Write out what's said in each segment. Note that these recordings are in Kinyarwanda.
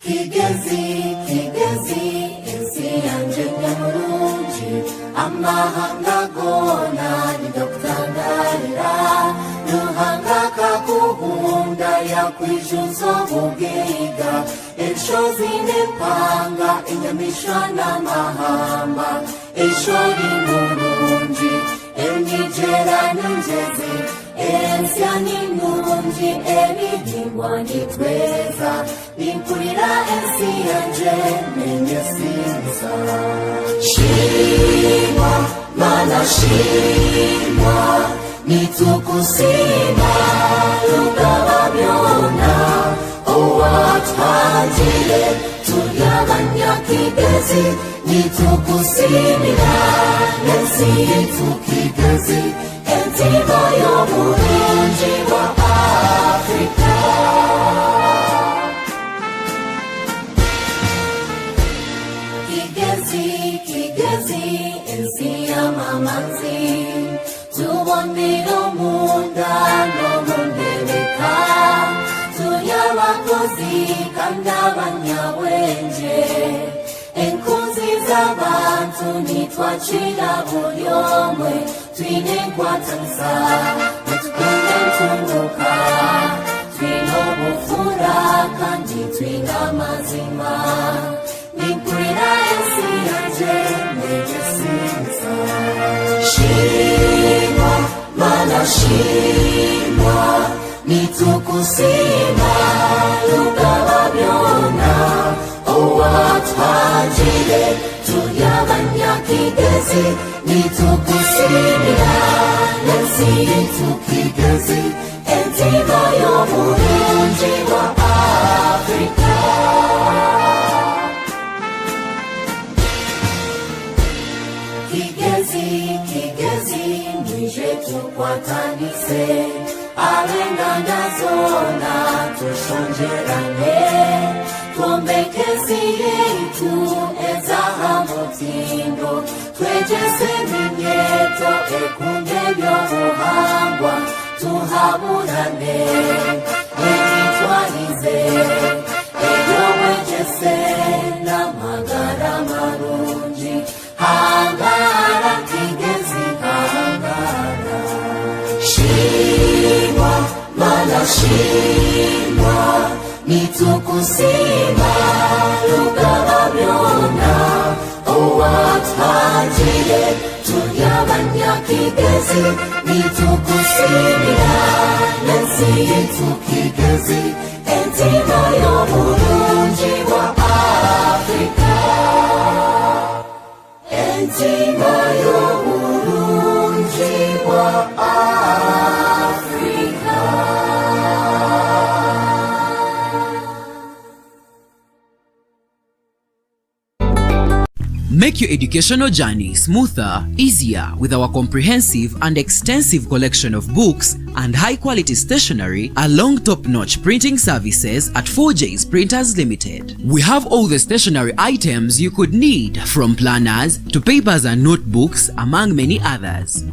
Kigezi, Kigezi, ensi yanje nyamurungi, amahanga gona nidokutangara, ruhanga kakuhunda yakwijuzo bugiga, enshozi nepanga inyamisha n'amahamba, enshori murungi, enijera n'injezi, ensyani murungi, enigingwa nitweza, Nimpurira ensi yanje menyesinza. Shimwa, mana shimwa, nitukusima lugaba byona, owatwajire tulyabanya Kigezi, nitukusimira ensi yitu Kigezi, entima y'omulungi wa Afrika. Kigezi, Kigezi, ensi ya mamanzi, tubonero munda no mundeleka, tulyabakozi kandabanyabwenje, enkunzi z'abantu nitwachira buli omwe, twinengwatanisa, netugenda ntunguka, twina obufura kandi twina mazima. Nimpurira ensi yanje menyesinza. Shimwa, mana shimwa, nitukusima lugaba byona, owatwajire tulyabanya Kigezi, nitukusimira ensi yitu Kigezi, entima y'omulungi wa Afrika. Kigezi, Kigezi, nije tukwatanise, abenganda zona tushonjerane, tuombekezi yetu ezaha mutindo, twejese minyeto ekunde byobuhangwa, tuhabulane, enitwalize, eyobwejese n'amagara marungi, hangara Kigezi hangara. Shimwa, mana shimwa, nitukusima lugaba byona, owatwajire tulyabanya Kigezi, nitukusimira ensi yitu Kigezi, entima y'omulungi wa Afrika. Entima y'omulungi wa Afrika. Make your educational journey smoother, easier with our comprehensive and extensive collection of books and high-quality stationery along top-notch printing services at 4J's Printers Limited. We have all the stationery items you could need, from planners to papers and notebooks, among many others.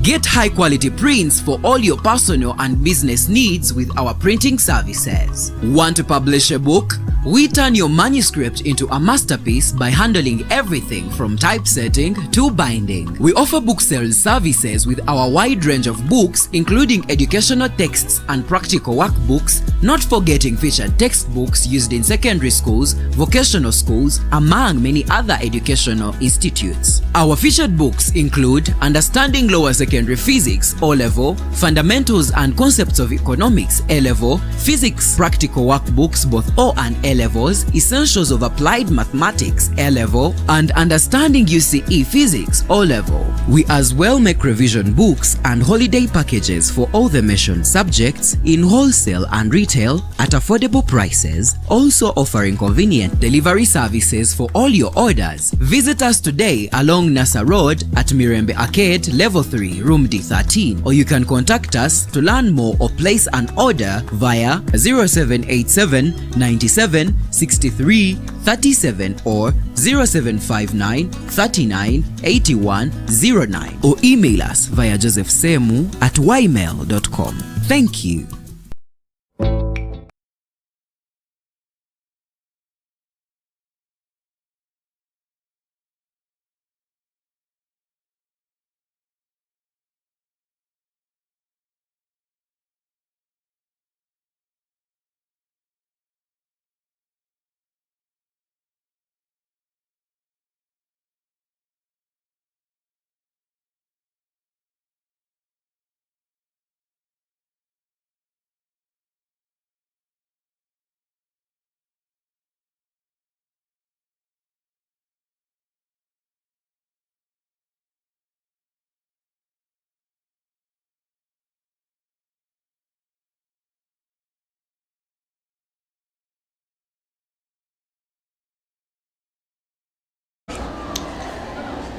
Get high-quality prints for all your personal and business needs with our printing services. Want to publish a book? We turn your manuscript into a masterpiece by handling everything from typesetting to binding. We offer book sales services with our wide range of books, including educational texts and practical workbooks, not forgetting featured textbooks used in secondary schools, vocational schools, among many other educational institutes. Our featured books include Understanding Lower Secondary Physics O-Level, Fundamentals and Concepts of Economics A-Level, Physics Practical Workbooks both O and A-Levels, Essentials of Applied Mathematics A-Level, and Understanding UCE Physics O-Level. We as well make revision books and holiday packages for all the mentioned subjects in wholesale and retail at affordable prices, also offering convenient delivery services for all your orders. Visit us today along Nasa Road at Mirembe Arcade, Level 3, Room D13, or you can contact us to learn more or place an order via 0787 97 63 37 or 0759 39 81 09, or email us via josephsemu@ymail.com. Thank you.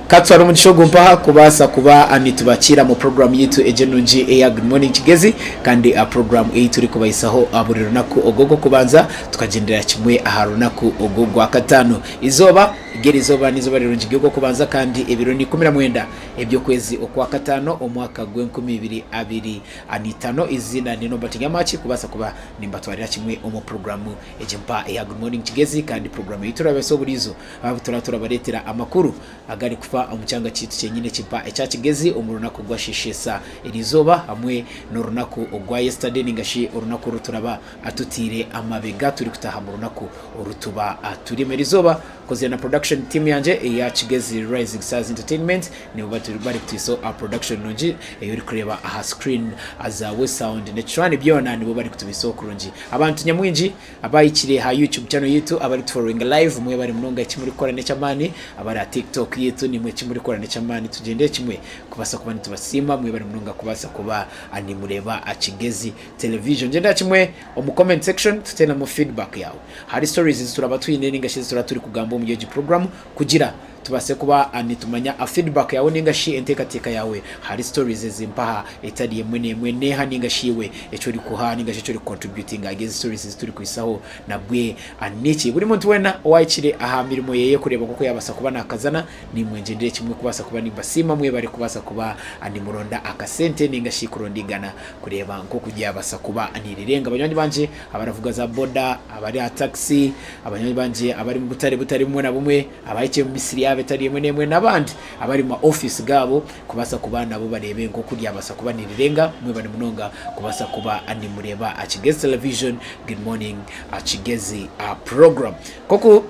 Katwara umugisho gumpa kubasa kuba anitubakira mu program yitu ejenunji eya Good Morning Kigezi kandi a program eyi turi kubayisaho aburiro nako ogogo kubanza tukagendera kimwe aharunaku ogogo akatano izoba igeri izoba nizoba rirunji gigo kubanza kandi ebiro ni 19 ebyo kwezi okwa katano omwaka gwe 2025 izina nino batinga machi kubasa kuba nimbatwarira kimwe omo program ejempa eya Good Morning Kigezi kandi program yitu rabeso burizo abatura baretera amakuru agari kufa omucyanga kitu cyenyine kipa echa Kigezi omurunako gwashishisa irizoba hamwe norunako ogwa yesterday ningashi orunako ruturaba atutire amabega turi kutaha mu runako urutuba turi merizoba koze na production team yanje ya Kigezi Rising Stars Entertainment ni bari kutiso a production nonji yuri kureba aha screen azawe sound netrani byona nibo bari kutubiso kurunji abantu nyamwinji abayikire ha YouTube channel yitu abari following live mwe bari munonga kimuri korane cyamani abari TikTok yitu ni mwe kimuri korane cyamani tugende kimwe kubasa kuba nitubasima mwe bari munonga kubasa kuba ani mureba a Kigezi television genda kimwe mu comment section tutena mu feedback yawe hari stories turaba twine ningashize turaturi kugamba mu yeji program kugira tubase kuba anitumanya a feedback yawe ningashi entekateka yawe hari stories zimpaha etari mwene haningashiwe echo ri kuha ningashi echo ri contributing against stories turi kuisaho nabwe aniki buri muntu wena wayikire aha mirimo yeye kureba kuko yabasa kuba nakazana ni mwengendere kimwe kubasa kuba nimbasima mwe bari kubasa kuba ani muronda akasente ningashi kurondigana kureba nko kujya basa kuba anirirenga abanywanyi banje abaravuga za boda abari a taxi abanywanyi banje abari mu butari mwe na bumwe abayice mu Misiri betari mwe nabandi abari mu office gabo kubasa kuba nabo barebe ngo kurya basa kuba nirirenga mwe bari munonga kubasa kuba ani mureba a Kigezi television Good Morning a Kigezi program koko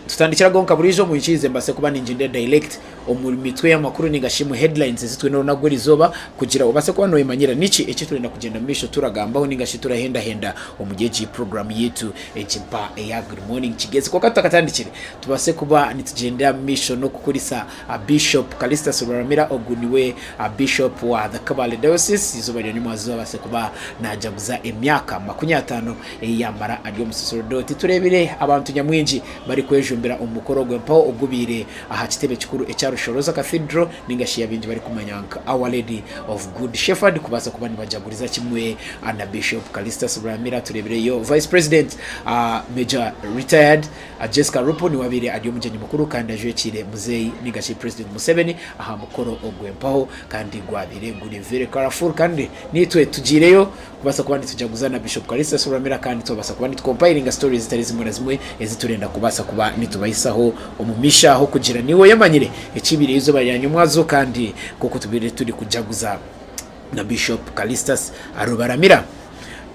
tutandikira gonka burijo mu yikize mbase kuba ninjinde direct omumitwe y'amakuru ningashimu headlines zitwe no nagwe rizoba kugira ubase kuba no imanyira niki ekitulenda kugenda misho turagambaho ningashi henda omugeji program yetu ekimpa eya Good Morning Kigezi ko katakatandikire tubase kuba nitugenda misho no kukurisa a Bishop Callistus Rubaramira oguniwe a Bishop wa the Kabale Diocese izuba ryo nyuma base kuba najaguza emyaka 50 eyamara adiyo musaserdoti turebire abantu nyamwinji bari kwejumbira umukoro gwempa ogubire aha kitebe kikuru ecyaro Shoroza Cathedral ningashiya binji bari kumanyanka Our Lady of Good Shepherd kubasa kuba nibajaguriza kimwe na Bishop Callistus Rubaramira turebere yo Vice President Major retired Jessica Rupo ni wabire adiyo mujenyi mukuru kandi aje kire Mzee ningashi President Museveni aha mukoro ogwempaho kandi gwabire guri very colorful kandi nitwe tugireyo kubasa kuba nitujaguza na Bishop Callistus Rubaramira kandi tubasa kuba nitcompiling stories zitari zimwe na zimwe eziturenda kubasa kuba nitubayisaho omumisha ho kugira niwe yamanyire ekibire izo bayanyumwazo kandi koko tubire turi kujaguza na Bishop Callistus Rubaramira.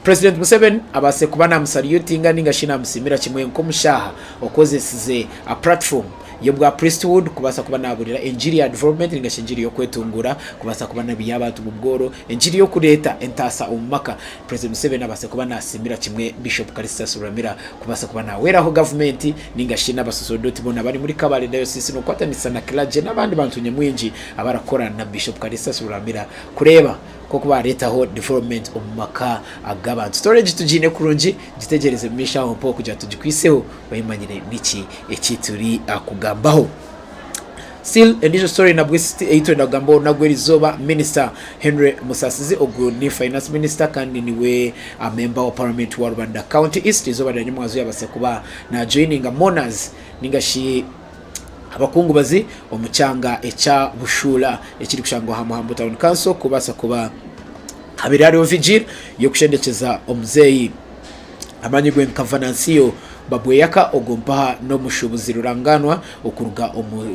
President Museveni abase kuba namusalutinga ningashina musimira kimwe nko mushaha okozesize a platform yobwa Priesthood kubasa kuba naburira enjiri ya development ningashinjiri yo kwetungura kubasa kuba nabiya abantu mubworo enjiri yo kureta entasa umaka President Museveni abase kuba nasimira kimwe Bishop Callistus Rubaramira kubasa kuba na weraho government ningashina basosodoti bona bari muri Kabale Diocese no kwatanisa na clergy nabandi bantu nyamwinji abarakora na Bishop Callistus Rubaramira kureba koko baretaho development umaka agabantu storage tujine kurunji gitegereze misha ho po kujya tujikwiseho bayimanyire niki ekituri akugambaho. Still initial story na bwisi eito ndagambo nagwerizoba Minister Henry Musasizi ogu ni Finance Minister kandi niwe a member of Parliament wa Rwanda County East izoba danyumwazo yabase kuba na joining mourners ningashi abakungu bazi omucyanga echa bushula ekiri kushangwa hamuhambo town council kubasa kuba habirari vigil yo kushendekeza omuzei amanyigwe Kavanansiyo Babweyaka ogompa no mushubuzi ruranganwa okuruga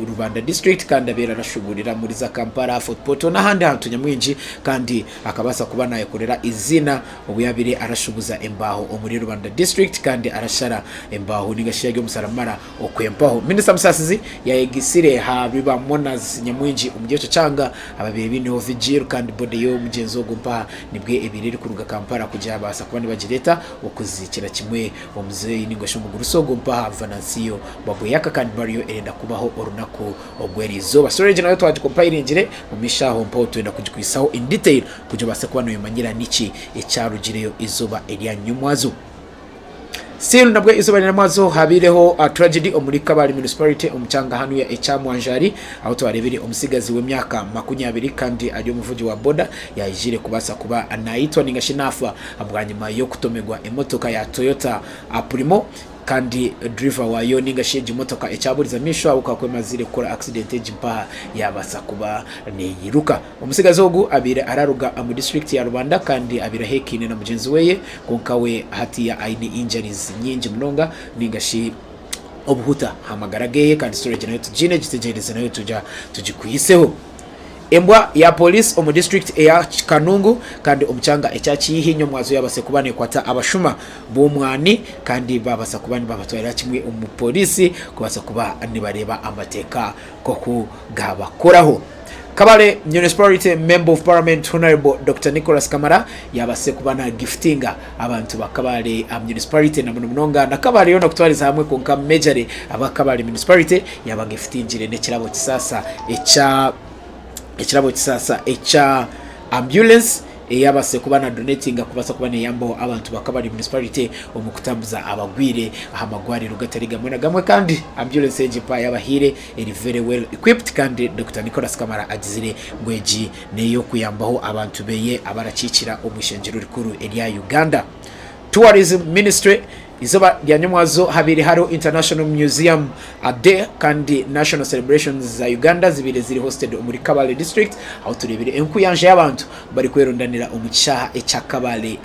Rubanda district kandi abera rashuburira muri za Kampala Fort Portal n'ahandi hantu nyamwinji kandi akabasa kuba nayekorera izina obuyabire arashubuza embaho omuri Rubanda district kandi arashara embaho ningashiya ryo musaramara okwempaho. Minister Musasizi yayegisire habiba monas nyamwinji umugyecho cyanga ababiri bino vigil kandi bode yo mugenzo ogompa nibwe ebiriri kuruga Kampala kujya basa kuba nibagireta okuzikira kimwe omuzei ningasho mugurusogo mpa Vanansiyo Babweyaka kandi Mario erenda kubaho orunako ogwerizo bastorage nayo twaje compiling mu mishaho mpa twenda kujikwisaho in detail kujya basa kuba no yimanyira niki ecyarugireyo izoba eliya nyumwazo. Still nabwe izuba n'amazo habireho tragedy omuri Kabale municipality omucanga hanu ya Echamwanjari aho twarebere omusigazi w'emyaka 20 kandi ari umuvugi wa Boda yayijire kubasa kuba anaitwa ningashinafa abwanyuma yo kutomegwa emotoka ya Toyota Primo kandi driver wayo ningasheje motoka echaburiza misho abuka kwemazire kora accident ejimpaha yabasa kuba neyiruka umusigazi ogu abire araruga mu district ya Rwanda kandi abira hekine na mugenzi weye konkawe hati ya aini injuries nyingi munonga ningashi obuhuta hamagarageye kandi storage nayo tujine gitegereze nayo tujikuyiseho embwa ya police omu district ya Kanungu kandi omucanga echachi hinyo mwazo yabase kubane kwata abashuma b'umwani kandi babasa kubane babatwara kimwe omu police kubasa kuba nibareba amateka ko kugabakoraho. Kabale Municipality Member of Parliament Honorable Dr. Nicholas Kamara yabase kubana giftinga abantu bakabale municipality na munonga na Kabale yona kutwariza hamwe konka major abakabale municipality yabagiftingire nekirabo kisasa echa ambulance yabase kubana donating kubasa kubane yambo abantu bakabali municipality omukutambuza abagwire ahamagwari rugatariga mwe nagamwe kandi ambulance ejipa yabahire eri very well equipped kandi Dr. Nicholas Kamara agizire ngweji neyo kuyambaho abantu beye abaracicira omushenjero rikuru elia Uganda. Tourism Ministry izoba lya nyamwazo habiri haro International Museum Day kandi National Celebrations za Uganda zibire ziri hosted muri Kabale district aho turebire enkuyanje y'abantu bari kwerondanira umugishaha echa Kabale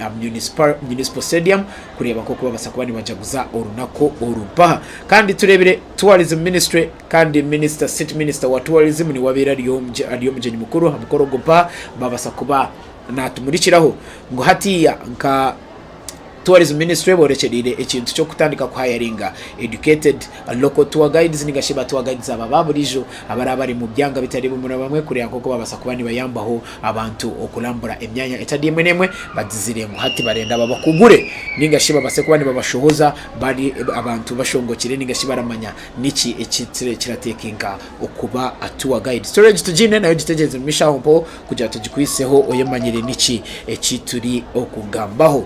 Municipal Stadium kureba ko babasa kubani bajaguza orunako orupaha kandi turebire Tourism Ministry kandi City Minister wa Tourism ni wabera ariyo mjenyi mukuru hamukoro gopa babasa kuba natumurikiraho ngo hatiya nka Tourism Ministry borecherire ekintu cyo kutandika kwa hiringa educated local tour guides ningashiba tour guides ababurijo abari mu byanga bitari bumura bamwe kuri yakoko babasa kubani bayambaho abantu okulambura emyanya etadimwe nemwe badizire ngo hati barenda babakugure ningashiba base kubani babashohoza bari abantu bashongokire ningashiba ramanya niki ekitire kiratekinga okuba tour guide storage tujine nayo ditegeze mishaho kujya tujikwiseho oyemanyire niki ekituri okugambaho.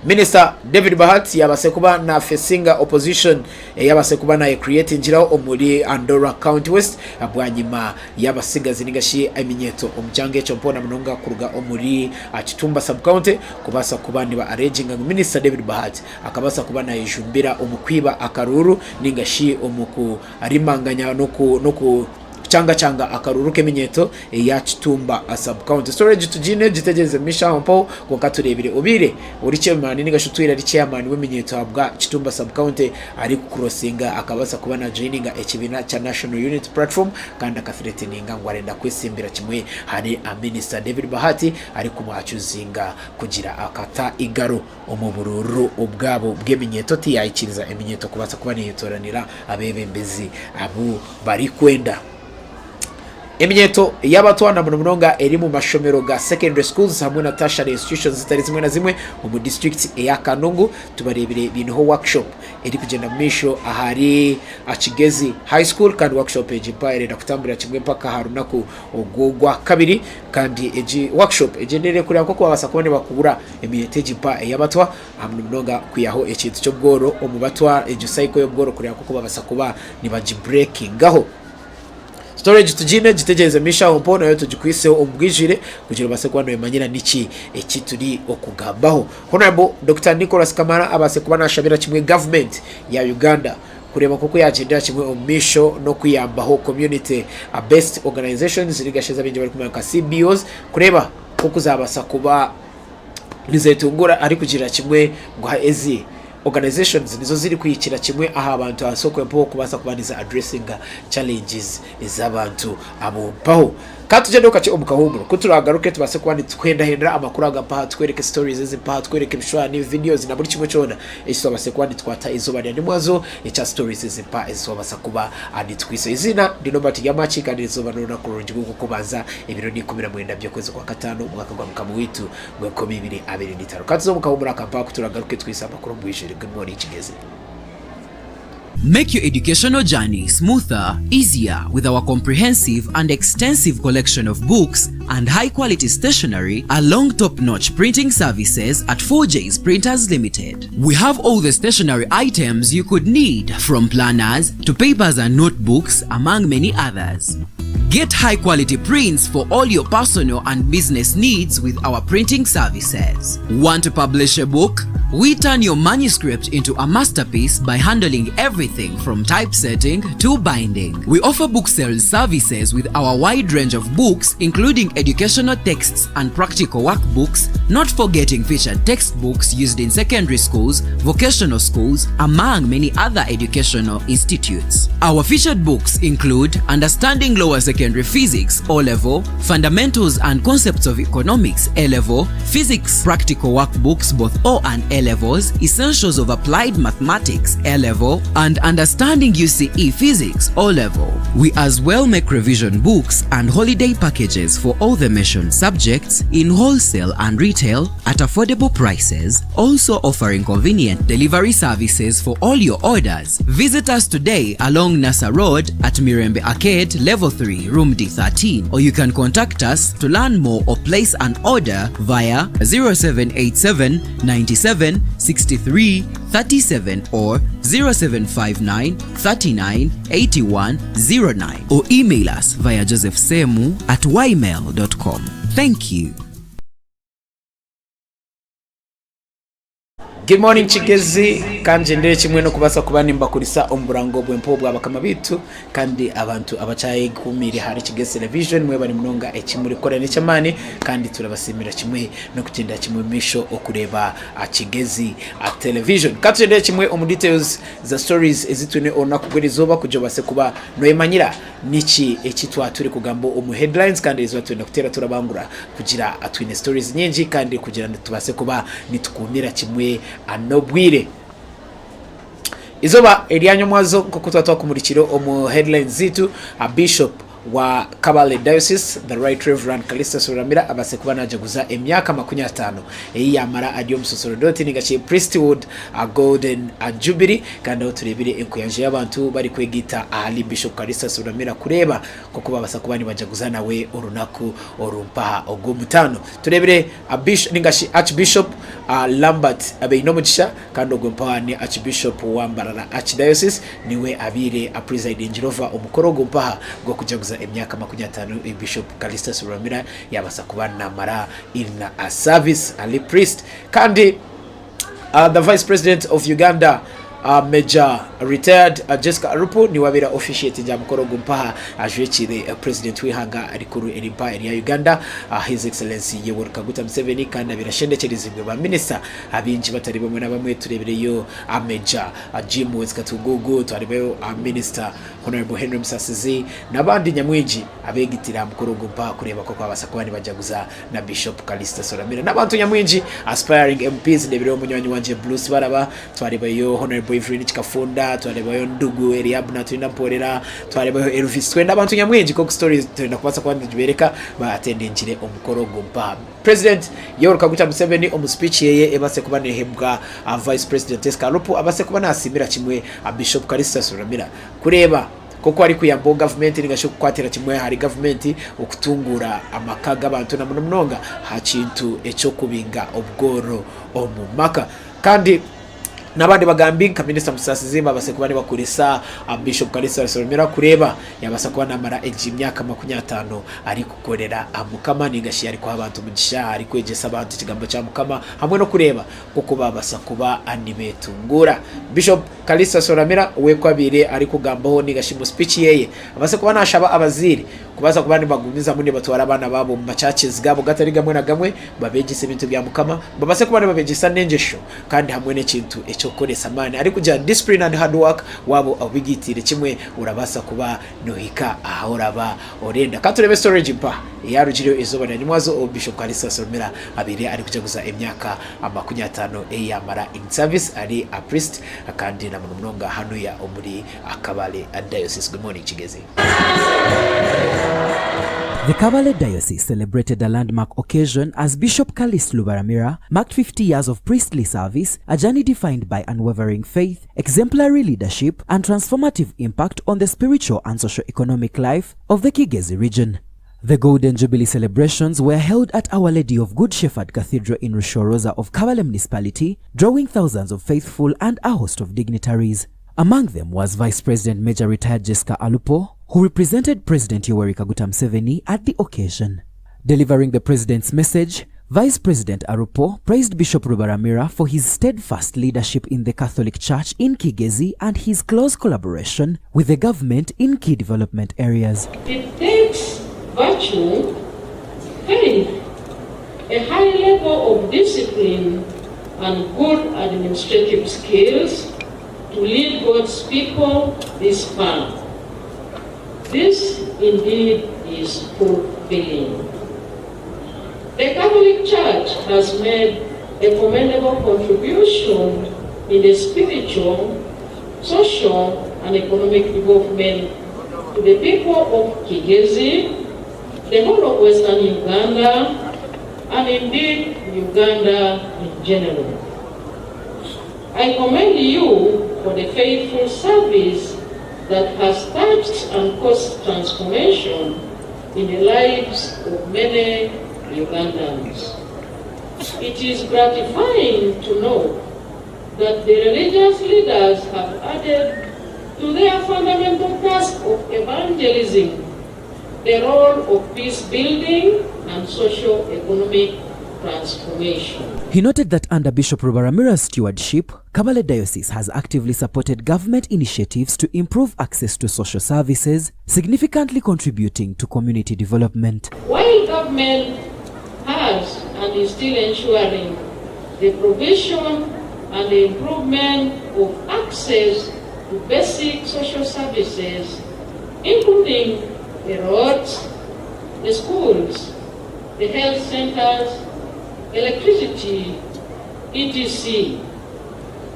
Minister David Bahati yabase kuba na facinga opposition yabase kuba na create njiraho omuri Andorra County West abwanyima yabasigazi ningashi eminyeto omjange cyo mpona munonga kuruga omuri Kitumba sub county kubasa kuba ni ba arranging Minister David Bahati akabasa kuba na ijumbira omukwiba akaruru ningashi omuku arimanganya no changa akaruruke minyeto ya Kitumba sub county storage tujine gitegeze misha mpo ko katurebire obire uri chairman nigashutwira ari chairman w'eminyeto abwa Kitumba sub county ari kucrossinga akabasa kubana joininga ekibina cha National Unity Platform kandi akafiretininga ngo arenda kwisimbira kimwe hari Minister David Bahati ari kumwacuzinga kugira akata igaro omubururu ubwabo bw'eminyeto tiyayikiriza eminyeto kubasa kubana yitoranira abebembezi abu bari kwenda. Eminyeto y'abatwana munonga eri mu mashomero ga secondary schools hamwe na tertiary institutions zitari zimwe na zimwe mu district ya Kanungu tubarebire binho workshop eri kugenda misho ahari Kigezi high school kandi workshop ejipaire na kutambira kimwe paka harunako ogogwa kabiri kandi eji workshop egendere kuri ako kwabasa kubone bakubura eminyeto ejipa y'abatwa munonga kuyaho ekintu cyo bworo omubatwa eji cycle yo bworo kuri ako babasa kuba ni baji breaking gaho storage tujine gitegeze misha ompona yo tujikwiseho omugwijire kugira base kwano emanyira niki ekituri okugambaho. Honorable Dr. Nicholas Kamara abase kuba nashabira kimwe government ya Uganda kureba koko yagendera kimwe omisho no kuyambaho community based organizations rigasheza binje bari kumaka CBOs kureba koko zabasa kuba nizetungura ari kugira kimwe ngo ezi organizations nizo ziri kwikira kimwe aha abantu asoko empo kubasa kubaniza addressing challenges iz'abantu abo paho katuje ndoka cyo omukahumuro kuturagaruke tubase kwandi twenda hendera amakuru agapaha twereke stories izipaha twereke bishwani videos na buri kimwe cyona eso base kwandi twata izuba ni mwazo echa stories izipaha eso basa kuba andi twise izina ndino bati yamachi kandi izuba nona kurungi kubanza ibiro ni 19 byo kwezi kwa gatano mwaka gwa mukamu witu gwa 2025 katuzo omukahumuro akapaha kuturagaruke twisa amakuru mbwishire good morning Kigezi. Make your educational journey smoother, easier with our comprehensive and extensive collection of books and high-quality stationery along top-notch printing services at 4J's Printers Limited. We have all the stationery items you could need, from planners to papers and notebooks, among many others. Get high-quality prints for all your personal and business needs with our printing services. Want to publish a book? We turn your manuscript into a masterpiece by handling everything from typesetting to binding. We offer book sales services with our wide range of books, including educational texts and practical workbooks, not forgetting featured textbooks used in secondary schools, vocational schools, among many other educational institutes. Our featured books include Understanding Lower Secondary Physics O-Level, Fundamentals and Concepts of Economics A-Level, Physics Practical Workbooks both O and A-Levels, Essentials of Applied Mathematics A-Level, and Understanding UCE Physics O-Level. We as well make revision books and holiday packages for all the mentioned subjects in wholesale and retail at affordable prices, also offering convenient delivery services for all your orders. Visit us today along Nasa Road at Mirembe Arcade, Level 3, Room D13, or you can contact us to learn more or place an order via 0787 97 63 37 or 0759 39 81 09, or email us via josephsemu@ymail.com. Thank you. Good morning Kigezi, kanje ndere kimwe no kubasa kubanimba kurisa omurango bwempo bwa bakama bitu kandi abantu abacaye kumire hari Kigezi television mwe bari munonga ekimuri korane cyamani kandi turabasimira kimwe no kugenda kimwe misho okureba Kigezi television. Katse ndere kimwe omu details za stories ezitune ona kugwerizoba kujobase kuba noyemanyira niki ekitwa turi kugambo omu headlines kandi izo twenda kutera turabangura kugira atwine stories nyingi kandi kugira tubase kuba nitukumira kimwe anobwire izoba erianyo mwazo kokutwa kumurikiro omu headlines zitu. A bishop wa Kabale Diocese, the Right Reverend Callistus Rubaramira abase kuba najaguza emyaka 50 eyamara adyo musosorodoti nigache Priesthood a golden a jubilee kandi oturebire enkuyanje y'abantu bari kwegita ali Bishop Callistus Rubaramira kureba kuko babasa kuba ni bajaguza nawe orunaku orumpa ogomutano. Turebire a bishop ningashi Archbishop Lambert abeinomugisha kandi ogompa ni Archbishop wa Mbarara Archdiocese niwe abire a presiding Jehova omukoro ogompa go kujaguza emyaka 50 Bishop Callistus Rubaramira yabasa kubana mara in a service ali priest kandi the Vice President of Uganda Major retired Jessica Arupo ni wabira officiate ja mukoro gumpaha ajwekire President wihanga arikuru erimpa ya Uganda His Excellency Yoweri Kaguta Museveni kandi abirashendekerezibwe ba minister abinji batari bamwe na bamwe turebereyo Major Jim Wezkatugugu twaribeyo Minister Honorable Henry Musasizi nabandi nyamwinji abegitira mukoro gumpaha kureba ko kwabasa kwani bajaguza na Bishop Callistus Rubaramira nabantu nyamwinji aspiring MPs ndebiro munywanyi wanje Blues baraba twaribeyo Honorable Ifrini Chikafunda twaribeyo Ndugu Eliab na twinda mporera twaribeyo Elvis twenda abantu nyamwinji ko stories twenda kubasa kwandi jibereka ba attendingire omukoro gumpaha. President Yoweri Kaguta Museveni omu speech yeye ebase kuba nehebwa Vice President Jessica Arupo abase kuba nasimira kimwe Bishop Callistus Rubaramira kureba koko ari kuyambo government ningasho kwatira kimwe hari government okutungura amakaga abantu na munonga hakintu echo kubinga obgoro omumaka kandi nabandi bagambi ka Minister Musasizi babase kuba ni bakurisa Bishop Callistus Rubaramira kureba yabasa kuba namara emyaka 50 ari kukorera amukama ningashi ari kwa abantu mugisha ari kwegesa abantu kigambo cya mukama hamwe no kureba kuko babasa kuba animetungura. Bishop Callistus Rubaramira we kwabire ari kugambaho ningashi mu speech yeye abase kuba nashaba abaziri kubaza kuba ni bagumiza mune batwara abana babo mu churches gabo gatari gamwe na gamwe babegise ibintu bya mukama babase kuba ni babegisa nenjesho kandi hamwe n'ikintu chokore samani ari kuja discipline and hard work wabo abigitire kimwe urabasa kuba nohika ahoraba orenda katurebe storage mpa yarugire izoba na nywazo Bishop Callistus Rubaramira abire ari kujaguza emyaka 50 eyamara in service ari a priest kandi na munonga hanu ya omuri Kabale Diocese. Good morning Kigezi. The Kabale Diocese celebrated a landmark occasion as Bishop Callistus Rubaramira marked 50 years of priestly service, a journey defined by unwavering faith, exemplary leadership, and transformative impact on the spiritual and socio-economic life of the Kigezi region. The Golden Jubilee celebrations were held at Our Lady of Good Shepherd Cathedral in Rushoroza of Kabale Municipality, drawing thousands of faithful and a host of dignitaries. Among them was Vice President Major Retired Jessica Alupo, who represented President Yoweri Kaguta Museveni at the occasion. Delivering the President's message, Vice President Alupo praised Bishop Rubaramira for his steadfast leadership in the Catholic Church in Kigezi and his close collaboration with the government in key development areas. It takes virtue, faith, a high level of discipline, and good administrative skills to lead God's people this far. This indeed is fulfilling. The Catholic Church has made a commendable contribution in the spiritual, social, and economic development to the people of Kigezi, the whole of Western Uganda, and indeed Uganda in general. I commend you for the faithful service that has touched and caused transformation in the lives of many Ugandans. It is gratifying to know that the religious leaders have added to their fundamental task of evangelism the role of peace building and socio-economic transformation. He noted that under Bishop Rubaramira's stewardship, Kabale Diocese has actively supported government initiatives to improve access to social services, significantly contributing to community development. While government has and is still ensuring the provision and the improvement of access to basic social services, including the roads, the schools, the health centers, electricity, etc.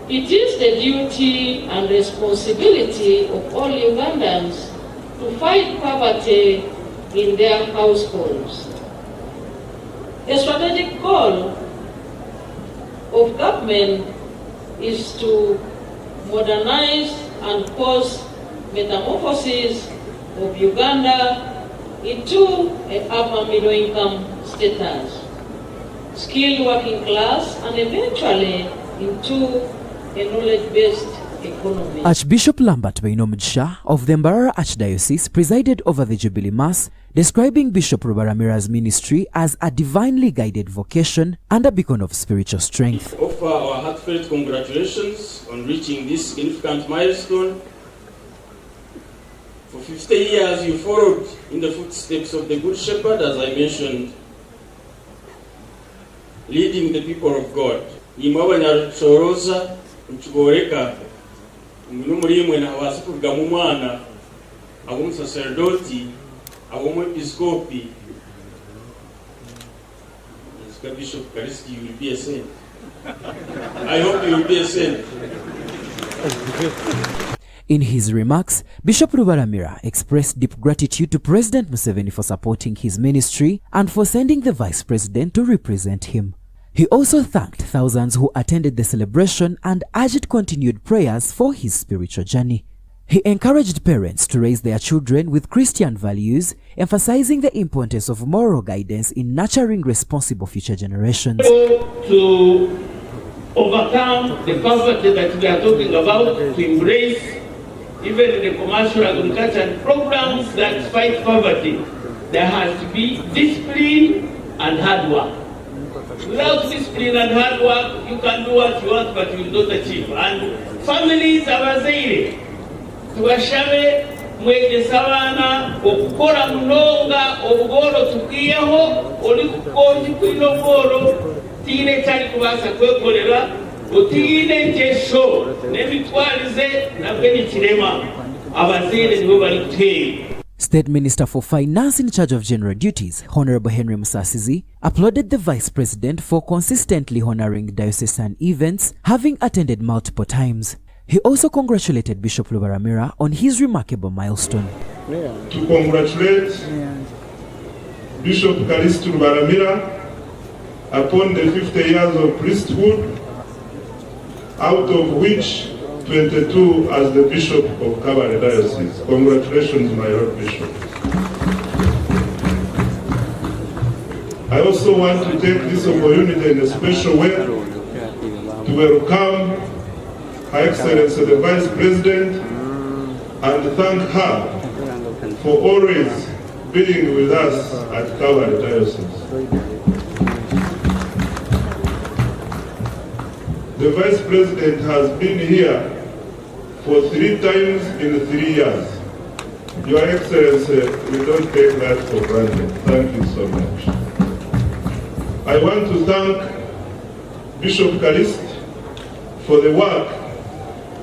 It is the duty and responsibility of all Ugandans to fight poverty in their households. The strategic goal of government is to modernize and cause metamorphosis of Uganda into an urban middle-income status, skilled working class, and eventually into a knowledge-based economy. Archbishop Lambert Bainomujsha of the Mbarara Archdiocese presided over the Jubilee Mass, describing Bishop Rubaramira's ministry as a divinely guided vocation and a beacon of spiritual strength. Offer our heartfelt congratulations on reaching this significant milestone. For 50 years you followed in the footsteps of the Good Shepherd, as I mentioned, leading the people of God. Nimwabanyarusoroza mchuboreka mnurimwe na wasipuga mu mwana abo sacerdoti abo mu episcopi. Bishop Callistus, you will be a saint. I hope you will be a saint. In his remarks, Bishop Rubaramira expressed deep gratitude to President Museveni for supporting his ministry and for sending the Vice President to represent him. He also thanked thousands who attended the celebration and urged continued prayers for his spiritual journey. He encouraged parents to raise their children with Christian values, emphasizing the importance of moral guidance in nurturing responsible future generations. To overcome the poverty that we are talking about, to embrace even in the commercial agriculture programs that fight poverty, there has to be discipline and hard work. Without discipline and hard work, you can do what you want, but you will not achieve. And families are zaire. Tuwashame mwegesa abana okukora munonga obugoro tukiyeho oli kukonji kwino bugoro tine cyari kubasa kwekorera utine jesho n'emitwalize nabwe nikirema abazire nibo bari gutera. State Minister for Finance in charge of general duties, Honorable Henry Musasizi, applauded the Vice President for consistently honoring diocesan events, having attended multiple times. He also congratulated Bishop Rubaramira on his remarkable milestone. to congratulate Bishop Callistus Rubaramira upon the 50 years of priesthood, out of which 22 as the Bishop of Kabale Diocese. Congratulations, my Lord Bishop. I also want to take this opportunity in a special way to welcome Her Excellency the Vice President and thank her for always being with us at Kabale Diocese. The Vice President has been here for 3 times in 3 years. Your Excellency, we don't take that for granted. Thank you so much. I want to thank Bishop Callistus for the work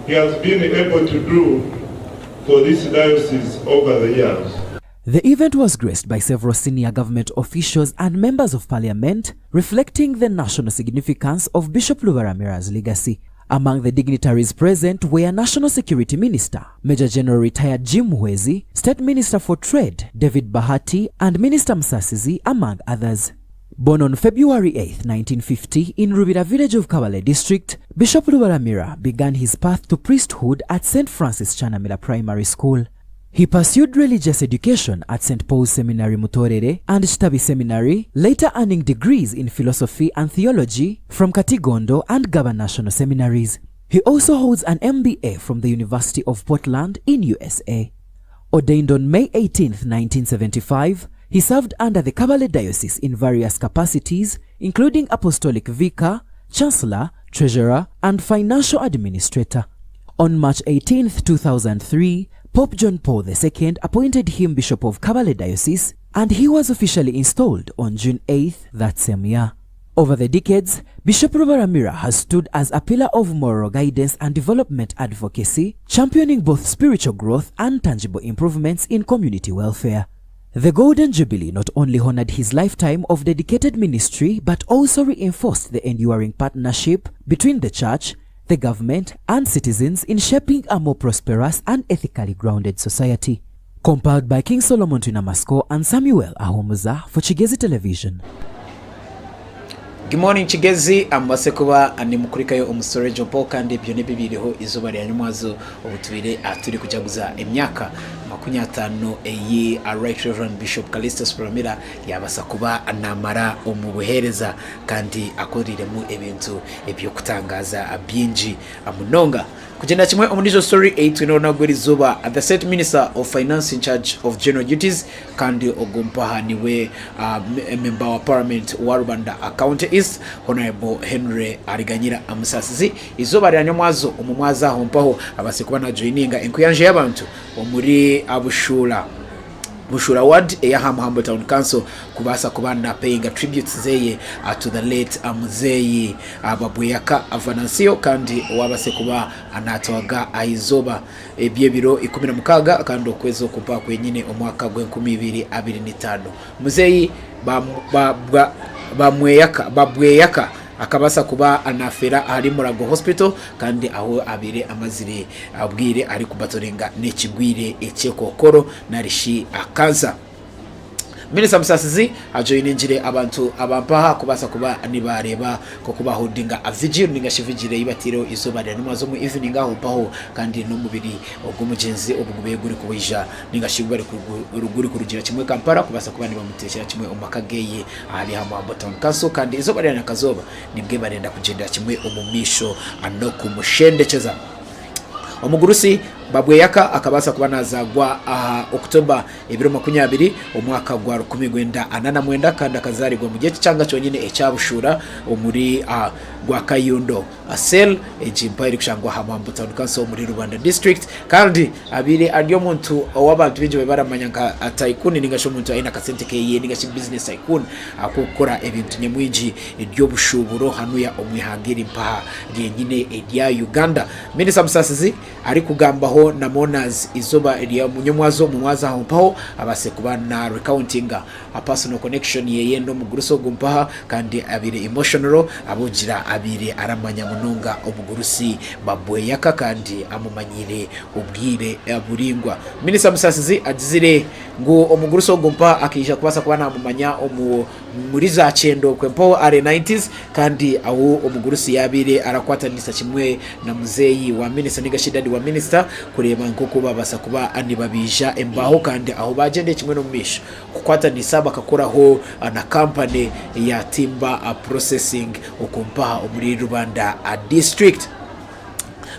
he has been able to do for this diocese over the years. The event was graced by several senior government officials and members of parliament, reflecting the national significance of Bishop Rubaramira's legacy. Among the dignitaries present were National Security Minister, Major General Retired Jim Kigezi, State Minister for Trade, David Bahati, and Minister Musasizi, among others. Born on February 8, 1950, in Rubira village of Kabale district, Bishop Rubaramira began his path to priesthood at St. Francis Chanamila Primary School. He pursued religious education at St. Paul's Seminary Mutorere and Chitabi Seminary, later earning degrees in philosophy and theology from Katigondo and Gaba National Seminaries. He also holds an MBA from the University of Portland in USA. Ordained on May 18, 1975, he served under the Kabale Diocese in various capacities, including Apostolic Vicar, Chancellor, Treasurer, and Financial Administrator. On March 18, 2003, Pope John Paul II appointed him Bishop of Kabale Diocese, and he was officially installed on June 8 that same year. Over the decades, Bishop Rubaramira has stood as a pillar of moral guidance and development advocacy, championing both spiritual growth and tangible improvements in community welfare. The Golden Jubilee not only honored his lifetime of dedicated ministry, but also reinforced the enduring partnership between the Church, the government, and citizens in shaping a more prosperous and ethically grounded society. Compiled by King Solomon Tunamasko and Samuel Ahomuza for Kigezi Television. Good morning Kigezi, ambase kuba ani mukurikayo umusore John Paul kandi ibyo nibibiriho izuba rya nyamazo ubutubire aturi kujaguza emyaka 50 eyi a Right Reverend Bishop Callistus Rubaramira yabasa kuba anamara umubuhereza kandi akoriremu ebintu ebyo kutangaza byinji amunonga kugenda kimwe omunijo story 8 winona gwerizuba at the State Minister of Finance in charge of general duties kandi ogumpaha niwe member wa Parliament wa Rubanda Account East Honorable Henry Ariganyira Musasizi izuba rya nyamwazo umumwaza hompaho abase kuba na joininga enkuyanje y'abantu omuri Bushura Ward eya Hamhambo Town Council kubasa kubana paying tributes zeye to the late Mzee Babweyaka Avanancio kandi wabase kuba anatwaga aizoba ebyebiro 16 kandi okwezo kupa kwenyine omwaka gwe 2025 Mzee Babweyaka akabasa kuba anafera ari Murago Hospital kandi aho abire amazire abwire ari kubatorenga n'ekigwire ekyekokoro narishi akanza. Minister Musasizi ajoyinengire abantu abampaha kubasa kuba nibareba ko kuba holdinga a vigil ninga shivigire ibatiro izuba rya nyamazo mu evening aho paho kandi no mubiri ogumugenzi obugube guri kubija ninga shibare kuguri kurugira kimwe Kampala kubasa kuba nibamuteshera kimwe omakageye ali Hamhambo Town Council kandi izuba rya nyakazoba nibwe barenda kugendera kimwe omumisho ano kumushendekeza. Omugurusi Babweyaka akabasa kuba nazagwa October 2020 omwaka gwa 1989 kandi akazarirwa mu gihe cyanga cyonyine ecyabushura omuri gwa Kayundo Asel ejimpairi kushangwa Hamhambo Town Council muri Rubanda District kandi abire aryo muntu wabantu binje baramanya nka tycoon ningasho muntu aina kasente keye ningashi business tycoon akukora ebintu nyamwiji iryo bushuburo hanuya omwihangiri mpaha ryenyine edya Uganda. Minister Musasizi ari kugamba habaho na monas izoba iriya munyomwazo mu mwaza hampaho abase kuba na recounting a personal connection yeye no muguruso gumpaha kandi abire emotional abugira abire aramanya munonga omugurusi Babweyaka kandi amumanyire ubwire aburingwa. Minister Musasizi azire ngo omuguruso gumpa akisha kubasa kuba namumanya muri za chendo kwempo are 90s kandi aho omugurusi yabire arakwatanisa kimwe na muzeyi wa minister nigashidadi wa minister kureba nkoko babasa kuba ani babija embaho kandi aho bagende kimwe no misho kukwatanisa bakakoraho na company ya timber processing okumpa muri Rwanda district.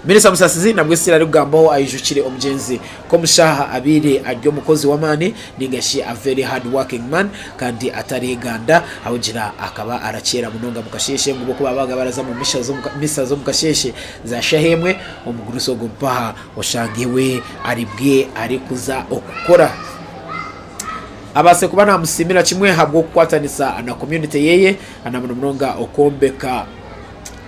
Minister Musasizi nabwe sira rugambo ayijukire omugenzi ko mushaha abire aryo mukozi wa mani ningashi a very hardworking man kandi atari Uganda awugira akaba aracera munonga mukasheshe ngo boko babaga baraza mu misa zo mukasheshe za shahemwe omuguruso gumpaha oshangiwe aribwe ari kuza okukora abase kuba namusimira kimwe habwo kwatanisa na community yeye anamunonga okombeka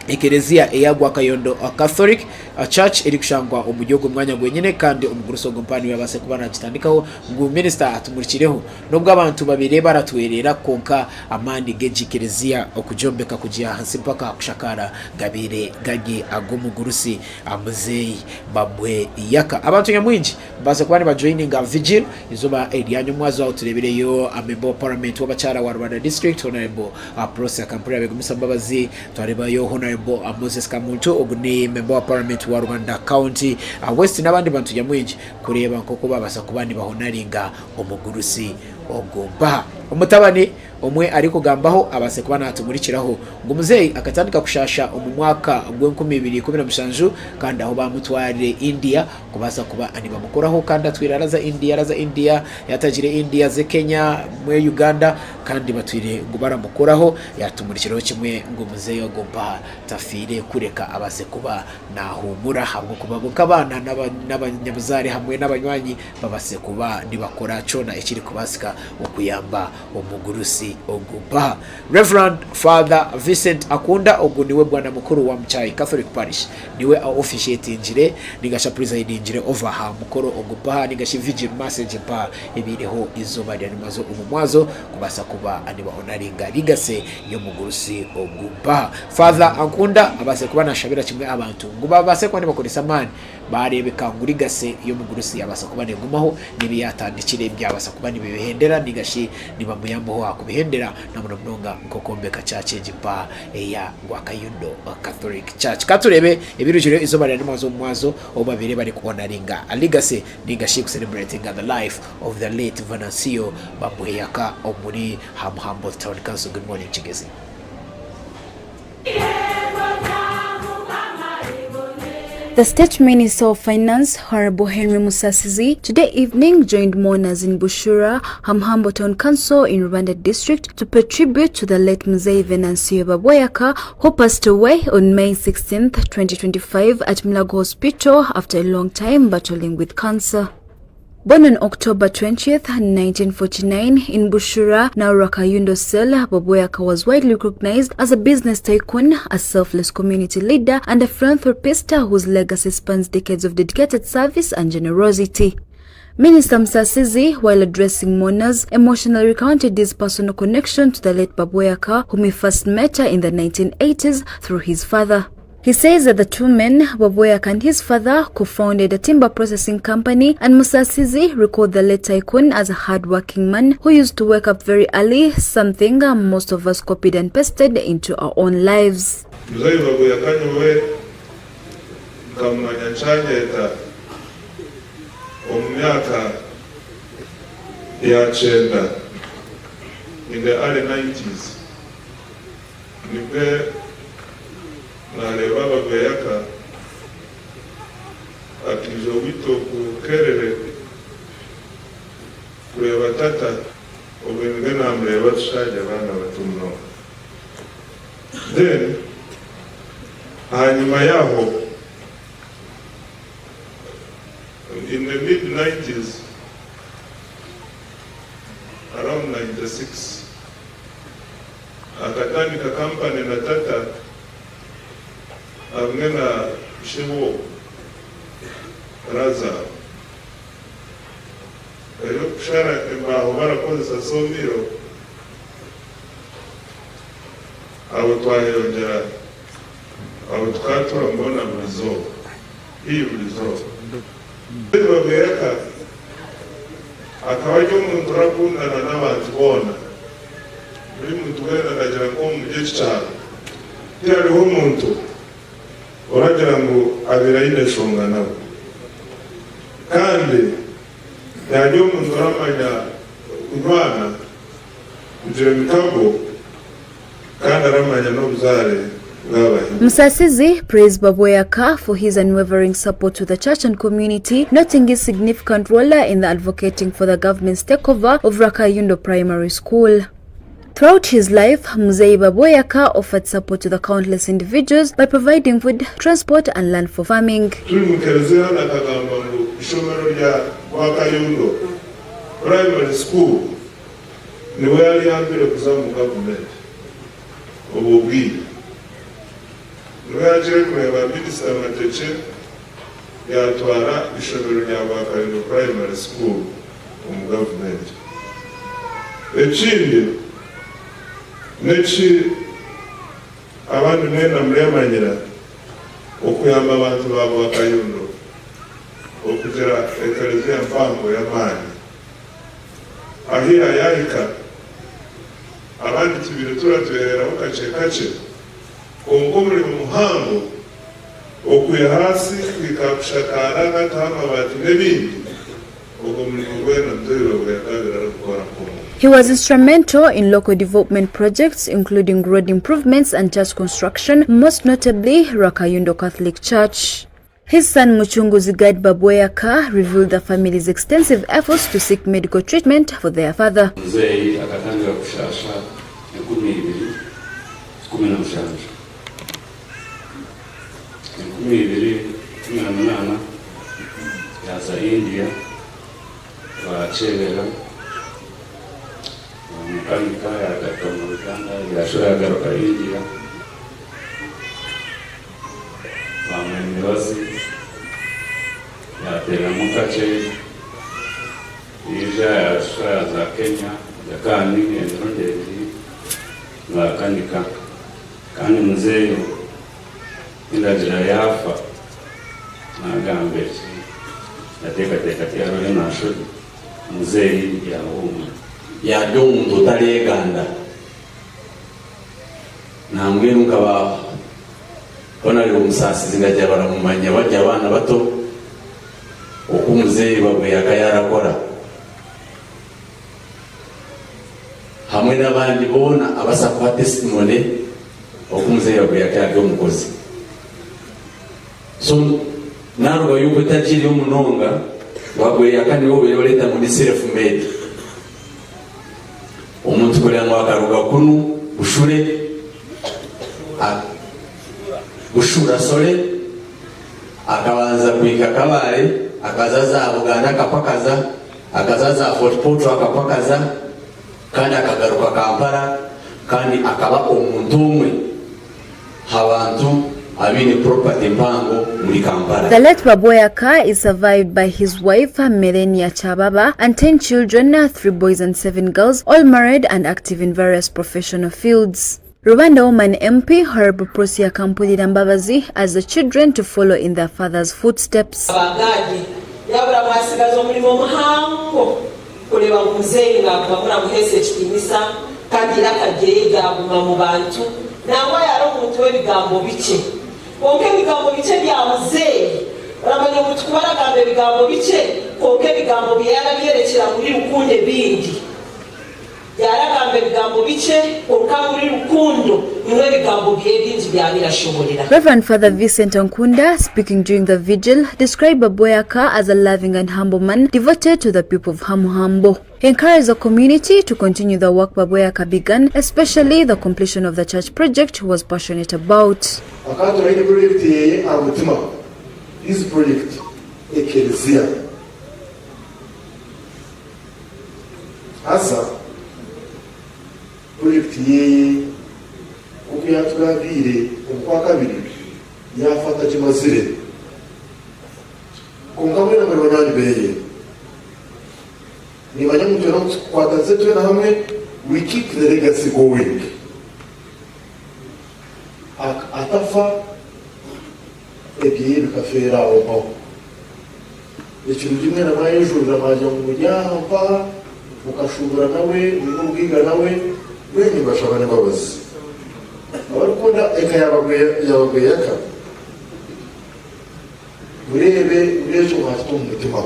Ekelezia eyagwa kayondo Catholic Church iri kushangwa umujyogo mwanya gwenyine kandi umuguruso gompani yabase kubana gitandikaho ngo minister atumurikireho nubwo abantu babire baratwerera konka amandi geji Kelezia okujombeka kujia hansi mpaka kushakara gabire gagi agumugurusi Mzee Babweyaka. Abantu nyamwinji base kubani ba joining a vigil izoba eriyanyu mwazo uturebereyo member parliament w'abachara wa Rwanda district honorable Prosa Kampura begumisa mbabazi twarebayo honorable Moses Kamuntu ogune member wa parliament wa Rwanda county west n'abandi bantu nyamwinji kureba nkoko babasa kubani bahonaringa omugurusi ogomba umutabani umwe ari kugambaho abase kubana atumurikiraho ngo muzeyi akatandika kushasha umwaka gwe2017 kandi aho bamutware India kubasa kuba ani bamukoraho kandi atwiraraza India yatagire India ze Kenya mwe Uganda kandi batwire ngo baramukoraho yatumurikiraho kimwe ngo muzeyi ogomba tafire kureka abase kuba nahumura hamwe kubabuka abana n'abanyabuzari hamwe n'abanywanyi babase kuba nibakora cona ikiri kubasika okuyamba omugurusi ogupa. Reverend Father Vincent Akunda oguniwe bwana mukuru wa Mchai Catholic Parish niwe officiate injire nigasha preside injire over ha mukoro ogupa nigashi vigil message pa ebireho izuba rya nimazo umumwazo kubasa kuba ani bahonaringa ligase yo mugurusi ogupa. Father Akunda abase kuba nashabira kimwe abantu ngo babase kwa nibakorisa mani barebeka nguri gase yo mugurusi yabasa kuba negumaho nibi yatandikire byabasa kuba nibihendera nigashi nibamuyambo akubihendera na munonga kokombeka church jipa ya Gwakayundo Catholic Church katurebe ebirujire izo bari n'amazo mwazo obabire bari kuonaringa aligase nigashi celebrating the life of the late Venancio Babweyaka omuri Hamhambo Town Council. Good morning Kigezi. The State Minister of Finance, Honorable Henry Musasizi, today evening joined mourners in Bushura, Hamhambo Town Council in Rwanda District to pay tribute to the late Mzee Babweyaka, who passed away on May 16, 2025 at Mulago Hospital after a long time battling with cancer. Born on October 20th, 1949 in Bushura, now Rakayundo Cell, Babweyaka was widely recognized as a business tycoon, a selfless community leader, and a philanthropist whose legacy spans decades of dedicated service and generosity. Minister Musasizi, while addressing mourners, emotionally recounted his personal connection to the late Babweyaka, whom he first met in the 1980s through his father. He says that the two men, Babweyaka and his father, co-founded a timber processing company, and Musasizi recalled the late tycoon as a hardworking man who used to wake up very early, something most of us copied and pasted into our own lives. Mzee Babweyaka nyowe kamanya chanyeta omyaka ya chenda in the early 90s nipe nareba Babweyaka atizo wito kukerere kureba tata obengena mreba tushaje bana batumno. Then hanyuma yaho in the mid-90s, around 96, akatandika company na tata, amena shiwo raza rero kushara imbaho barakozesa somiro abo twahirongera abo twatura mbona burizo iyi burizo Mzee Babweyaka akaba ari umuntu urakundana n'abantu bona buri muntu wenda ndagira ngo mujye cyane hariho umuntu uragira ngo abirayineshonga nawe kandi yajya umuntu uramanya umwana kugira mikabo kandi aramanya n'ubuzare. Musasizi praised Babweyaka for his unwavering support to the church and community, noting his significant role in the advocating for the government's takeover of Rakayundo Primary School. Throughout his life, Mzee Babweyaka offered support to the countless individuals by providing food, transport and land for farming. Primary School ni wali ambire kuzamu government obubi Nwaje kureba Minister Mateche yatwara ishobora rya Bakarindo Primary School mu government. Ekindi nechi abantu nena muremanyira okuyamba abantu babo Bakayundo okugera ekereziya mpango y'amani ahira yarika abandi tibire turatwera ukache Ongomri muhango okuya hasi kwikakushakara gatama bati nebindi ongomri ngwena ndiro bwakagara gukora ko. He was instrumental in local development projects including road improvements and church construction, most notably Rakayundo Catholic Church. His son Muchunguzi Guide Babweyaka revealed the family's extensive efforts to seek medical treatment for their father. Mzee akatanga kushasha 12 18 yaza India bachelera mekanika yakata mu Uganda yashora garuka India bamwemerazi yatera mu kace ija yashora za Kenya yakani endonderi bakanika kandi Mzee indajira yafa nagambe nateka tiaro nasho Mzee ya umu ya domu totaleganda na mwenu nkaba kona lero Musasizi ngajya baramumanya bajya abana bato uko Mzee Babweyaka yarakora hamwe n'abandi bona abasa kwa testimony uko Mzee Babweyaka yabyo mukozi. So naruga yuko tajiri y'umunonga Babweyaka niwo beleta muri self made umuntu kole ngwakaruga kunu bushura sole akabanza kuika Kabale akazaza Uganda akapakaza akazaza Fort Portal akapakaza kandi akagaruka Kampala kandi akaba omuntu umwe habantu abine property mpango muri Kampala. The late Babweyaka is survived by his wife Melania Chababa and 10 children, 3 boys and 7 girls, all married and active in various professional fields. Rwanda woman MP Honorable Prosia Kampulira Mbabazi as the children to follow in their father's footsteps. Abagadi yabura mwasigazo mulimo muhango kureba Mzee ngakabura muhese chikinisa kagira kagega guma mu bantu nangwa yaro umuntu webigambo bice konke bigambo bice bya Mzee ramanye mutwara gambe bigambo bice konke bigambo byara byerekera muri rukunde bindi yaragambe bigambo bice konka muri rukundo niwe bigambo byebinzi byabirashoborera. Reverend Father Vincent Onkunda, speaking during the vigil, described Babweyaka as a loving and humble man devoted to the people of Hamuhambo. He encouraged the community to continue the work Babweyaka began, especially the completion of the church project he was passionate about. This project Kigezi asa project ye uko yatugabire kwa kabiri yafata kimazire kungamwe na banywanyi beye ni banyamuntu no kwataze twe na hamwe we keep the legacy going atafa ebiye bikafera aho ikintu kimwe na bayijurira maje mu mujyamba ukashubura nawe n'ubwiga nawe wenye bashabane babazi abarukunda eka Babweyaka urebe urejo hafite umutima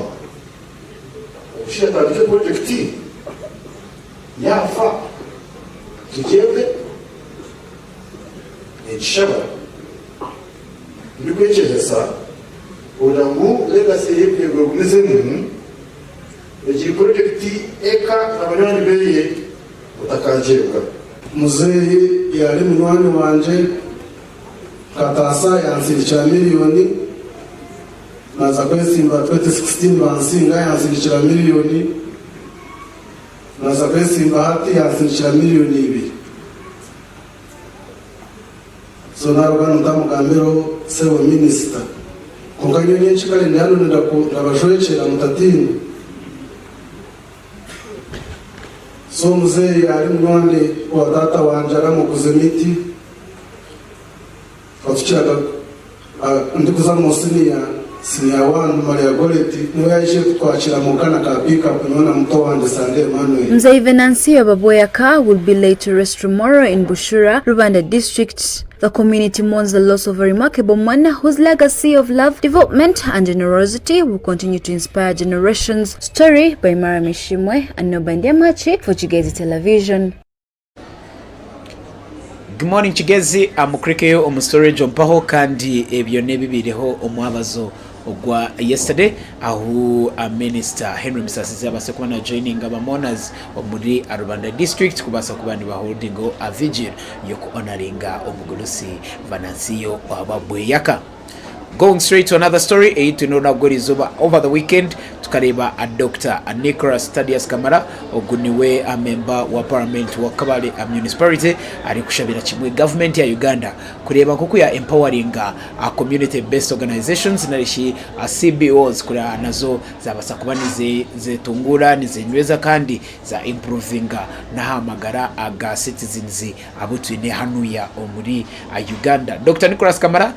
ushaka icyo project yafa tugende nishaba ndikwecheresa ulangu legacy yebwe gumeze mu iki project eka abanywanyi beye utakanjirwa muzehe yari munwani wanje katasa yansirikira miliyoni naza kwesimba 2016 bansinga yansirikira miliyoni naza kwesimba hati yansirikira miliyoni 2 so naruga ntamugambiro sewe minister kukanyo nyinshi kale ndano ndabashwechera mutatini so muzehe ari munwani wa tata wanje aramukuze miti twatukiraga ndikuza musiniya sinia wanu Maria Goleti niwe yaje twakira mu kana ka pick up nyona muto wanje Sande Emmanuel. Mzee Babweyaka will be laid to rest tomorrow in Bushura, Rwanda district. The community mourns the loss of a remarkable man whose legacy of love, devotion and generosity will continue to inspire generations. Story by Mara Mishimwe and Nobandia Machi for Kigezi Television. Good morning Kigezi, amukrikeyo omustorage ompaho kandi ebyo nebibireho omwabazo ogwa yesterday aho a minister Henry Musasizi abase kubana joining aba mourners omuri Rwanda district kubasa kubani ba holding a vigil yo honoringa omugulusi Venancio Babweyaka. Going straight to another story, to know now God is over the weekend. Tukareba a Dr. Nicholas Thaddeus Kamara oguniwe a member wa parliament wa Kabale municipality ari kushabira kimwe government ya Uganda kureba kuko ya empowering a community based organizations narishi a CBOs kura nazo zabasa kubanize zetungura nizenyweza kandi za improving na hamagara aga citizens abutwine hanuya omuri Uganda. Dr. Nicholas Kamara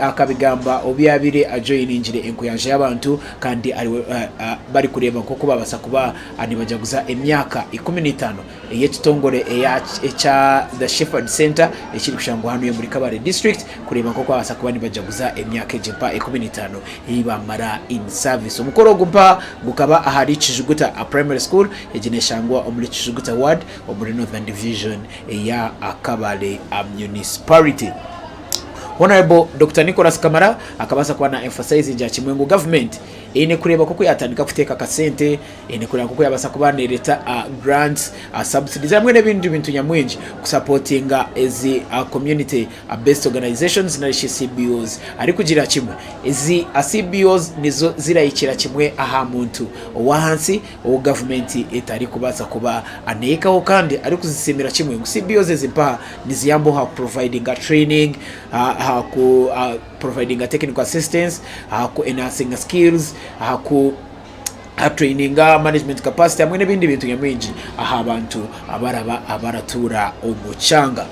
akabigamba obyabire ajoyininjire enkuyanje y'abantu kandi ari bari kureba koko babasa kuba anibajaguza emyaka 15 eyetutongore echa the Shepherd Center ekiri kushangwa hano muri Kabale district kureba koko babasa kuba anibajaguza emyaka ejepa 15 ibamara in service. Umukoro gumpa gukaba ahari Kijuguta a primary school egineshangwa omuri Kijuguta ward omuri Northern Division ya Kabale municipality. Honorable Dr. Nicholas Kamara akabasa kwa na emphasize nja kimwengu government ine kureba kuko yatandika kuteka kasente ine kureba kuko yabasa kubana leta grants subsidies amwe n'ibindi bintu nyamwinji kusupportinga ezi community based organizations na CBOs ari kugira kimwe ezi CBOs nizo zirayikira kimwe aha muntu owahansi o government etari kubasa kuba anekaho kandi ari kuzisimira kimwe CBOs ezimpa niziyambo ha providing a training ku providing a technical assistance ku enhancing skills ku training management capacity amwe n'ibindi bintu nyamwinji aha abantu abaratura umucanga.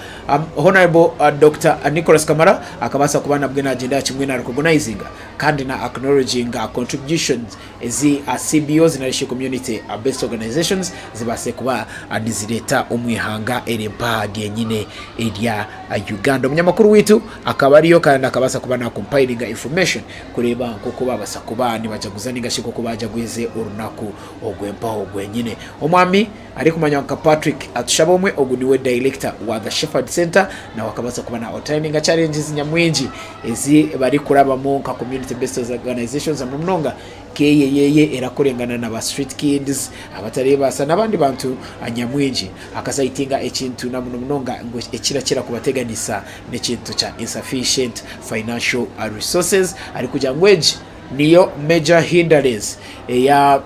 Honorable Dr. Nicholas Kamara akabasa kubana bwe na agenda kimwe na recognizing kandi na acknowledging contributions ezi CBOs na community based organizations zibase kuba adizireta umwihanga erempa dienyine edia Uganda. Umunyamakuru witu akaba ariyo kandi akabasa kubana compiling information kureba kuko babasa kuba ni bajaguzani gashiko kubaja gweze urunaku ogwempa ogwenyine. Omwami ari kumanya ka Patrick atushabomwe oguniwe director wa the Shepherd Center na wakabasa kubana outlining challenges nyamwinji ezi bari kuraba mu ka community based organizations amunonga keyeye erakurengana na ba street kids abatari basa nabandi bantu anyamwinji akasaitinga ekintu na munonga ngo ekira kubateganisa nekintu cha insufficient financial resources ari kujangweji niyo major hindrance ya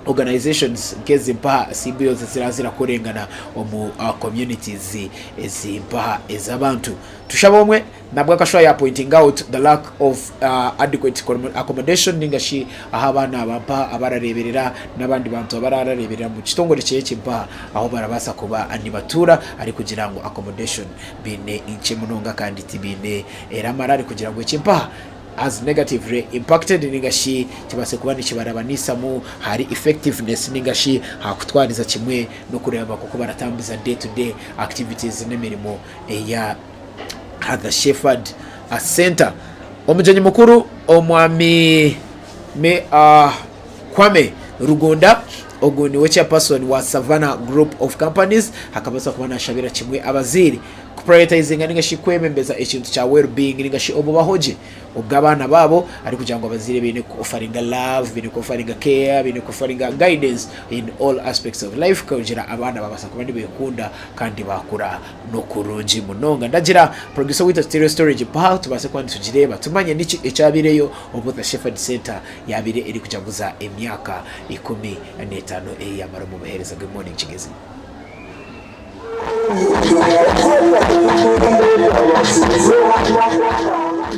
organizations ngezimpa CBOs zirazira kurengana omu communities ezimpa ezabantu tushabomwe nabwo akashwa ya pointing out the lack of adequate accommodation ningashi aho abana baba abarareberera n'abandi bantu abarareberera mu kitongore cy'ekimpa aho barabasa kuba anibatura ari kugira ngo accommodation bine inche munonga kandi tibine eramara ari kugira ngo ekimpa as negatively impacted ningashi kibase kuba nikibarabanisa mu hari effectiveness ningashi hakutwariza kimwe no kureba kuko baratambiza day to day activities n'emirimo ya the Shepherd Center. Omujenyi mukuru omwami Kwame Rugunda oguni wecha person wa Savannah Group of Companies hakabasa kubana shabira kimwe abaziri prioritizing ningashi kwemembeza ekintu cha well-being ningashi obubahoje ubwabana babo ari kugira ngo abazire bine ku offeringa love bine ku offeringa care bine ku offeringa guidance in all aspects of life kugira abana babasa kubandi bekunda kandi bakura no kurunji munonga ndagira producer with stereo storage pa tubase kwandi tugireba tumanye niki echabireyo obu the Shepherd Center yabire iri kujaguza emyaka 15 yamara mu bahereza. Good morning Kigezi.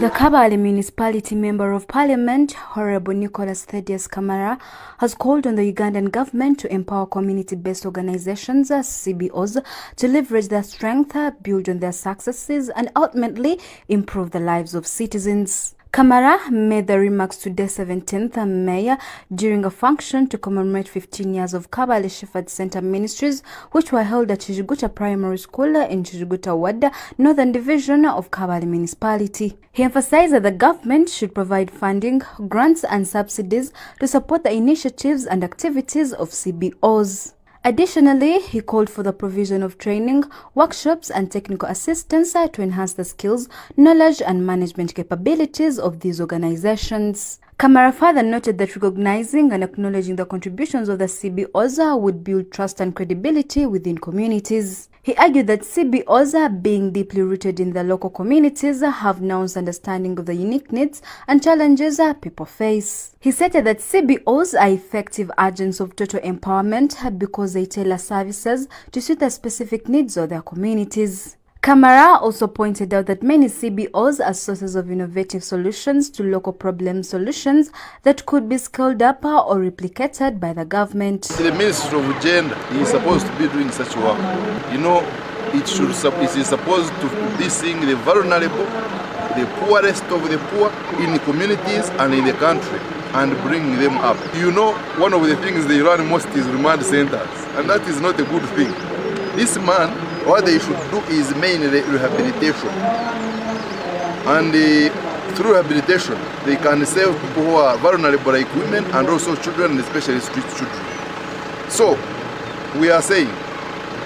The Kabale Municipality Member of Parliament, Honorable Nicholas Thaddeus Kamara, has called on the Ugandan government to empower community-based organizations, CBOs, to leverage their strength, build on their successes, and ultimately improve the lives of citizens. Kamara made the remarks today, 17th May, during a function to commemorate 15 years of Kabale Shepherd Center Ministries, which were held at Chijuguta Primary School in Chijuguta Ward, Northern Division of Kabale Municipality. He emphasized that the government should provide funding, grants and subsidies to support the initiatives and activities of CBOs. Additionally, he called for the provision of training, workshops and technical assistance to enhance the skills, knowledge and management capabilities of these organizations. Kamara further noted that recognizing and acknowledging the contributions of the CBOs would build trust and credibility within communities. He argued that CBOs, being deeply rooted in their local communities, have nuanced understanding of the unique needs and challenges people face. He stated that CBOs are effective agents of total empowerment because they tailor services to suit the specific needs of their communities. Kamara also pointed out that many CBOs are sources of innovative solutions to local problem solutions that could be scaled up or replicated by the government. The Ministry of Gender is supposed to be doing such work. You know, it is supposed to be seeing the vulnerable, the poorest of the poor in the communities and in the country and bringing them up. You know, one of the things they run most is remand centers, and that is not a good thing. This man, what they should do is mainly rehabilitation, and through rehabilitation they can save people who are vulnerable like women and also children, especially street children. So we are saying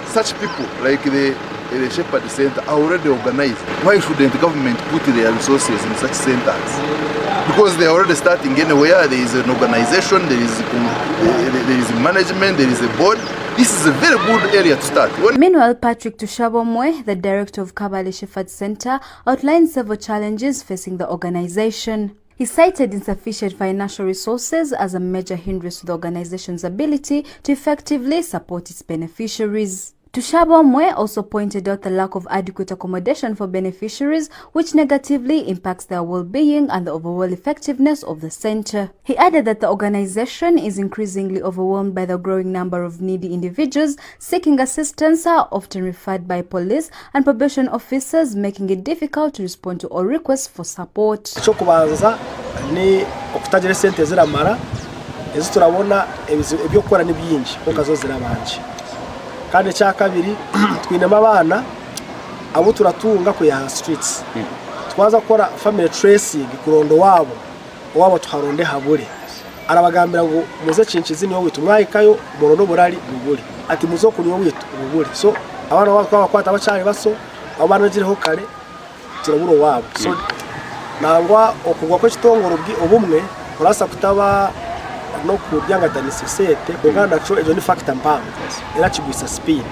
such people like the Shepherd Center are already organized. Why shouldn't the government put their resources in such centers? Because they are already starting anywhere. There is an organization, there is management, there is a board. This is a very good area to start. Meanwhile, Patrick Tushabomwe, the director of Kabale Shepherd Center, outlined several challenges facing the organization. He cited insufficient financial resources as a major hindrance to the organization's ability to effectively support its beneficiaries. Tushabomwe also pointed out the lack of adequate accommodation for beneficiaries, which negatively impacts their well-being and the overall effectiveness of the center. He added that the organization is increasingly overwhelmed by the growing number of needy individuals seeking assistance, often referred by police and probation officers, making it difficult to respond to all requests for support. Chokubanza ni okutagira sente ziramara ezo turabona ebyo gukora ni byinshi okazo zirabanje. Kandi cya kabiri twinema abana abo turatunga ku ya streets twaza gukora family tracing kurondo wabo tuharonde habure arabagambira ngo muze cincizi niyo witu mwayikayo murondo burari buburi ati muzo kuniyo witu buburi so abana bakwata abacari baso abana bagireho kare turaburo wabo so nangwa okugwa ko kitongoro ubumwe urasa kutaba no kubyangata sosiyete kuganda cyo ejo ni factor mpamvu era kigwisa speed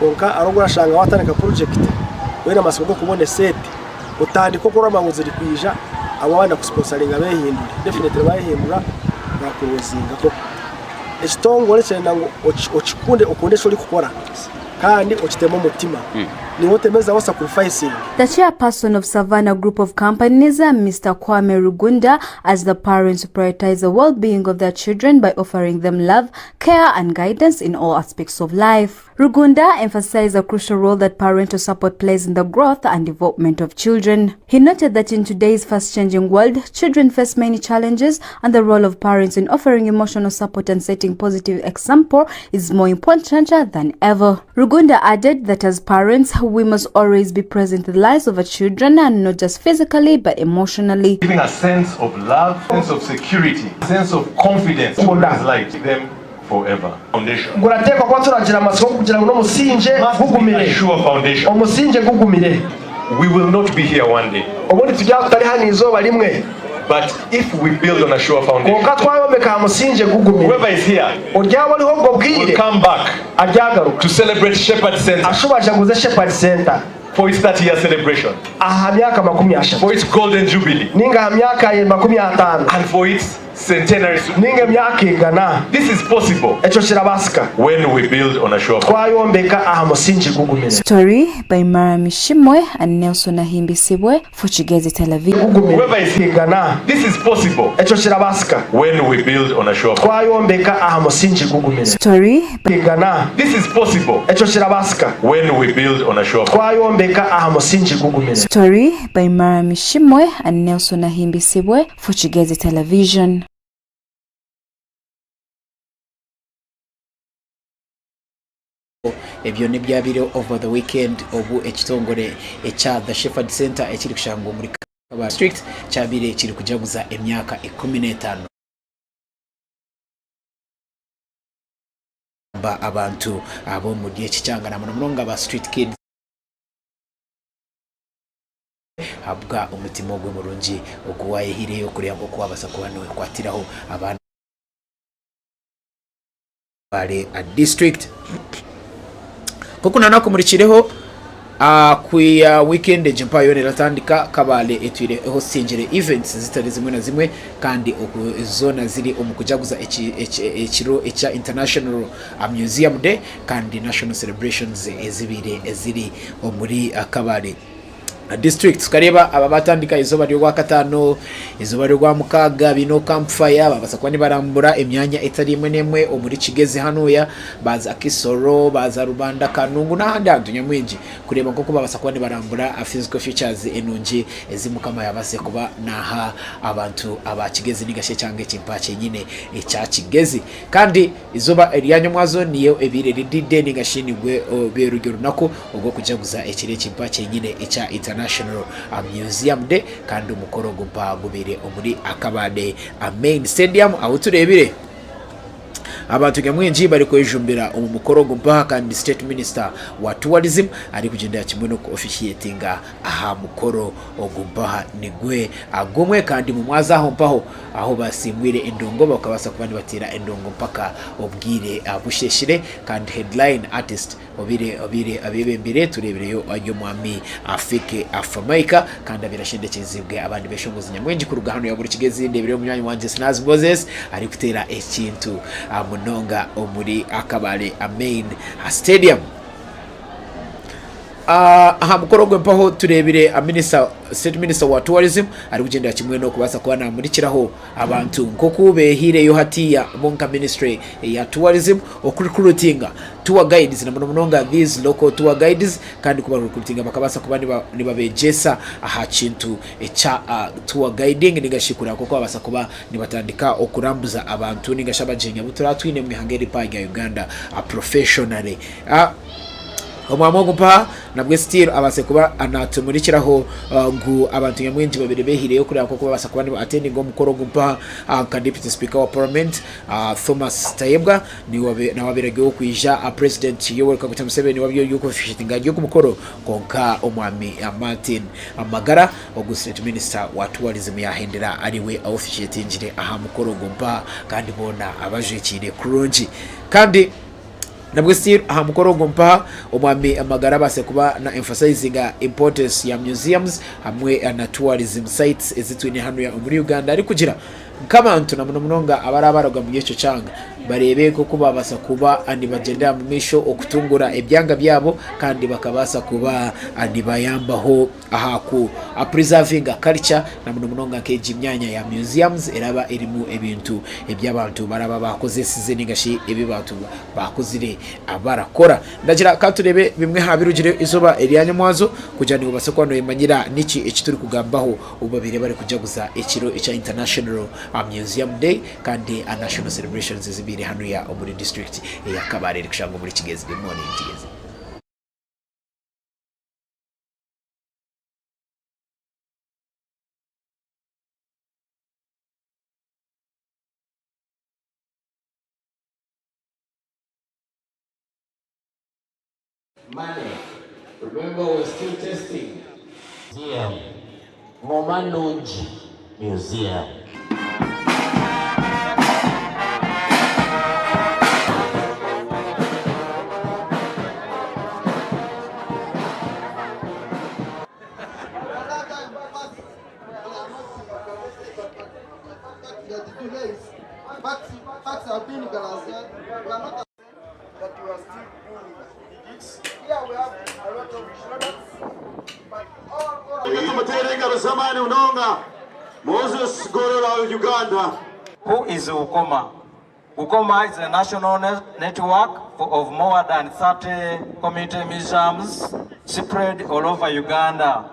konka arongora shanga wataneka project wena masoko kubone set utandiko kurama nguziri kwija abo bana kusponsoringa behindura definitely bahindura bakuzinga ko ekitongole cyenda ngo ochikunde ukunde cyo likukora kandi okitemo umutima niwo temeza was sacrificing. The chairperson of Savannah Group of Companies, Mr. Kwame Rugunda, as the parents prioritize the well-being of their children by offering them love, care and guidance in all aspects of life. Rugunda emphasized the crucial role that parental support plays in the growth and development of children. He noted that in today's fast-changing world, children face many challenges and the role of parents in offering emotional support and setting positive example is more important than ever. Rugunda added that as parents, we must always be present in the lives of our children and not just physically but emotionally. Giving a sense of love, sense of security, sense of confidence to like them forever. Foundation. Guratekwa kwa turagira amasoko kugira ngo no musinje gugumire. Sure foundation. Omusinje gugumire. We will not be here one day. Obundi tujya tutari hano izuba rimwe. But if we build on a sure foundation, whoever is here will come back to celebrate Shepherd Center for its 30-year celebration, for its golden jubilee, and for its centenary. This is possible when we build on a sure foundation. Story by Mara Mishimwe and Nelson Ahimbisibwe for Kigezi Television. This is possible when we build on a sure foundation. Story by This is possible when we build on a sure foundation. Story by Mara Mishimwe and Nelson Ahimbisibwe for Kigezi Television. Ebyo ne byabire over the weekend obu ekitongole echa the Shepherd Center ekiri kushango muri Kabale district cyabire ekiri kujaguza emyaka 15 ba abantu abo mu gihe cyangana munonga ba street kids habwa umutima gwe murungi okuwaye hireyo kuriya ngo kwabasa kubanowe kwatiraho abantu bale a district koko nanako murikireho kuya weekend jumpa yone ratandika Kabale etwire ho singere events zitari zimwe na zimwe kandi zona ziri omukujaguza ekiro echa international museum day kandi national celebrations eziri omuri Kabale district kareba ababatandika izoba ryo kwa katano izoba ryo kwa mukaga bino campfire babasa kwani barambura emyanya etari imwe nemwe omuri Kigezi hanoya baza Kisoro baza Rubanda Kanungu n'ahandi hantu nyamwinji kureba ko babasa kwani barambura physical features enonje ezimukama yabase kuba naha abantu aba Kigezi nigashe cyange kimpache nyine echa Kigezi kandi izoba eryanyo mwazo niyo ebire ridide nigashinigwe berugero nako ubwo kujaguza ekire kimpache nyine echa National Museum Day kandi umukoro gumpa gubire omuri Kabale main stadium aho turebire abantu nyamwinji bari kwejumbira umukoro gumpa kandi state minister wa tourism ari kugenda kimwe no officiatinga aha mukoro ogumpa nigwe agomwe kandi mu mwaza aho mpaho aho basimwire endongo bakabasa kubandi batira endongo mpaka obwire abusheshire kandi headline artist obire abebembere turebereyo ayo mwami afike afamaika kandi abirashindekizibwe abandi beshongozi nyamwenji ku rugahano ya buri Kigezi ndebere mu myanya wanje Sinazi Moses ari kutera ekintu munonga omuri Kabale main stadium aha mukorogwe mpaho turebire state minister wa tourism ari kugenda kimwe no kubasa kwana murikiraho abantu nkoko behireyo hatiya monka ministry ya tourism okurecruitinga tour guides na munonga these local tour guides kandi kuba recruitinga bakabasa kuba nibabejesa aha kintu echa tour guiding nigashikura koko abasa kuba nibatandika okurambuza abantu nigashabajenya buturatwine mu hangeri page ya Uganda professionally omwamogo pa nabwe still abase kuba anatumurikiraho ngu abantu nyamwinji babiri behireyo kuri ako babasa kuba ni attending omukoro gumpa deputy speaker wa parliament Thomas Tayebwa ni wabirage okwija president Yoweri Kaguta Museveni wabyo yuko fishitinga yo kumukoro konka omwami Martin Amagara state minister wa tourism yahendera ariwe officiatingire aha mukoro gumpa kandi bona abajekire kurungi kandi nabwe still aha mukoro gumpa omwami Amagara base kuba na emphasizing importance ya museums hamwe na tourism sites ezitwine hano ya muri Uganda ari kugira nk'abantu na munonga abarabaroga mu gihe cyo cyanga barebe ko babasa kuba andi bagendera mu misho okutungura ebyanga byabo kandi bakabasa kuba andi bayambaho ahaku preserving culture na munonga keji myanya ya museums eraba erimu ebintu ebyabantu baraba bakoze size ningashi ebibantu bakozire abarakora ndagira katurebe bimwe habirugire izoba Eliane mwazo kujani ubase kwano imanyira niki ekituri kugambaho ubabire bari kujaguza ekiro echa International Museum Day kandi a national celebrations zibiri hano ya Omuri district ya Kabale rikushango muri Kigezi. Good morning Kigezi. Money. Remember, we're still testing. Museum. Momanunji Museum. Facts have been balanced. We are not that you are still doing it. Here we have a lot of products, but all Uganda. Who is Ukoma? Ukoma is a national network of more than 30 community museums spread all over Uganda.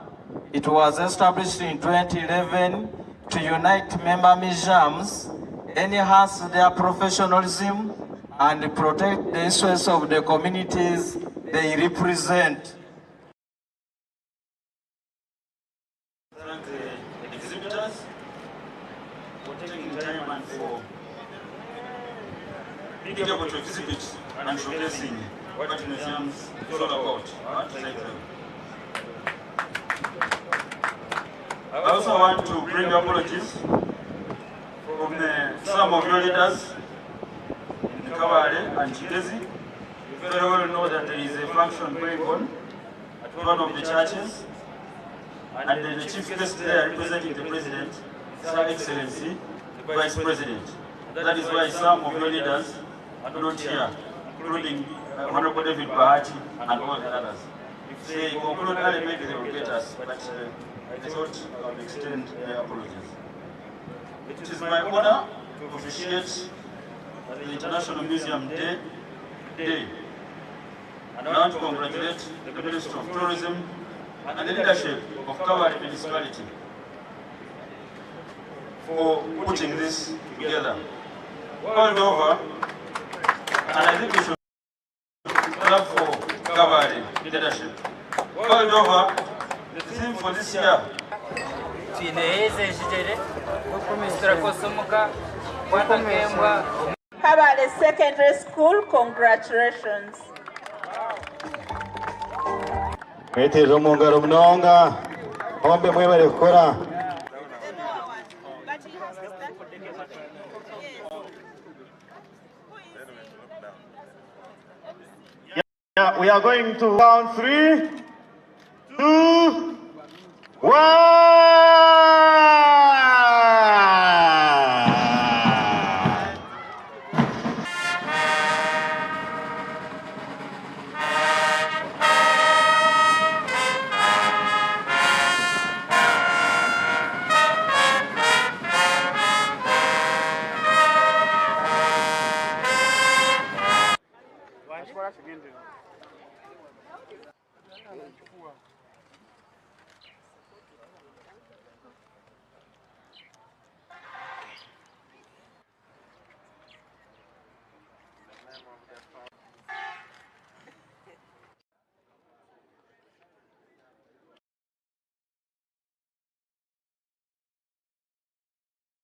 It was established in 2011 to unite member museums, enhance their professionalism, and protect the interests of the communities they represent. Thank the exhibitors for taking time and for being able to exhibit and showcasing what museums is all about. I also want to bring apologies from some of your leaders in Kabale and Kigezi. You very well know that there is a function going on at one of the churches, and the chief guest there representing the president, Sir Excellency, the Vice President. That is why some of your leaders are not here, including Honorable David Bahati and all the others. If they conclude early, maybe they will get us, but I thought I would extend their apologies. It is my honor to officiate the International Museum Day today. And I want to congratulate the Minister of Tourism and the leadership of Kabale municipality for putting this together. World over, and I think we should clap for Kabale leadership. World over, the theme for this year. Kabale Secondary School, congratulations. Mwiteje mu ngaro mnonga ombe mwebale gukora. Yeah, we are going to count 3, 2, 1.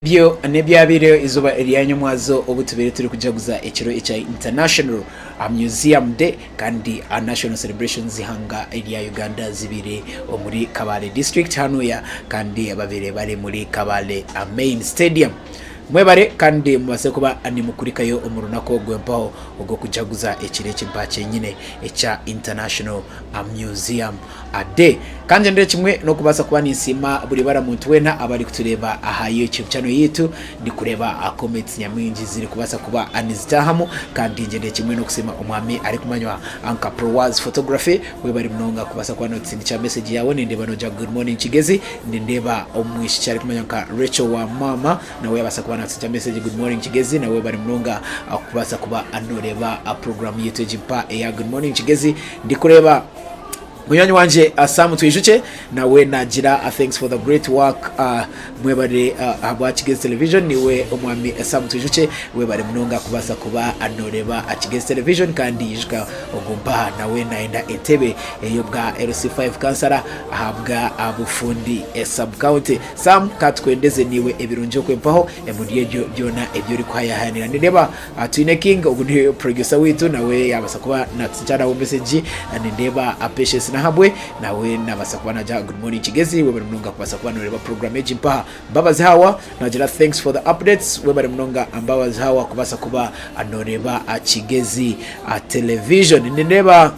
Byo nebyabire izuba Eliane mwazo obutubere turi kujaguza ekiro echa International Museum Day kandi a national celebrations hanga area Uganda zibire omuri Kabale district hano ya kandi ababere bari muri Kabale main stadium. mwebare kandi mubase kuba ani mukurikayo umurunako gwempaho ugo kujaguza ekireke mpache nyine echa International Museum ade kandi ndere kimwe no kubasa kuba nisima buri bara muntu wena abari kutureba aha YouTube channel yitu ndi kureba comments nyamwinji ziri kubasa kuba anizitahamu kandi ndere kimwe no kusema umwami ari kumanywa Anka Prowas Photography we bari mnonga kubasa kuba no tsindi cha message yawe ndeba no ja good morning Kigezi ndeba omwishi cyari kumanywa ka Rachel wa mama na we basa kuba no tsindi cha message good morning Kigezi na we bari mnonga kubasa kuba anoreba program yitu jimpa ya good morning Kigezi ndi kureba Munywanyi wanje Samu Twijuche na we nagira thanks for the great work mwebare aba Kigezi television niwe umwami Samu Twijuche we bari mnonga kubasa kuba anoreba Kigezi television kandi yishika ogumba na we naenda Entebbe eyobwa LC5 kansara ahabwa abufundi sub county Sam katwendeze niwe ebirunjo kwempaho emudiye byona ebyo rikwaya hanira ndeba Twine King ubundi producer witu na we yabasa kuba natsicara wo message ndeba appreciate na habwe nawe nabasa kuba naja good morning Kigezi we bari mnonga kubasa kuba noreba program ejimpa mbabazi hawa nagira thanks for the updates we bari mnonga ambabazi hawa kubasa kuba anoreba Kigezi television ndeba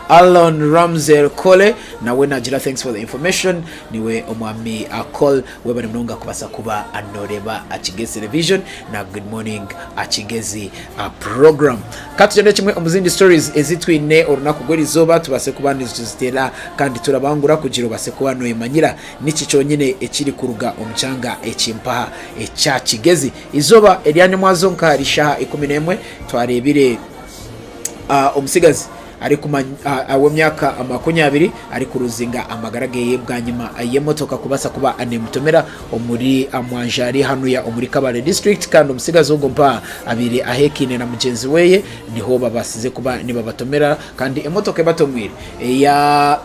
Alon Ramsey Kole na we nagira thanks for the information niwe omwami call we bari mnonga kubasa kuba anoreba Kigezi television na good morning Kigezi program katugende kimwe omuzindi stories ezitwine orunako gweri zoba tubase kuba nizitera kandi turabangura kugira base kuba no imanyira niki cyonyine ekiri kuruga omucanga ekimpaha echa Kigezi izoba Eliane mwazo nkarisha 11 twarebire omusigazi ari kuma awo myaka 20 ari kuruzinga amagarageye bwanyuma yemotoka kubasa kuba anemutomera omuri amwanjari hanu ya omuri Kabale district kandi umusigazo ugomba abiri ahekine na mugenzi weye niho babasize kuba nibabatomera kandi emotoka batomwire ya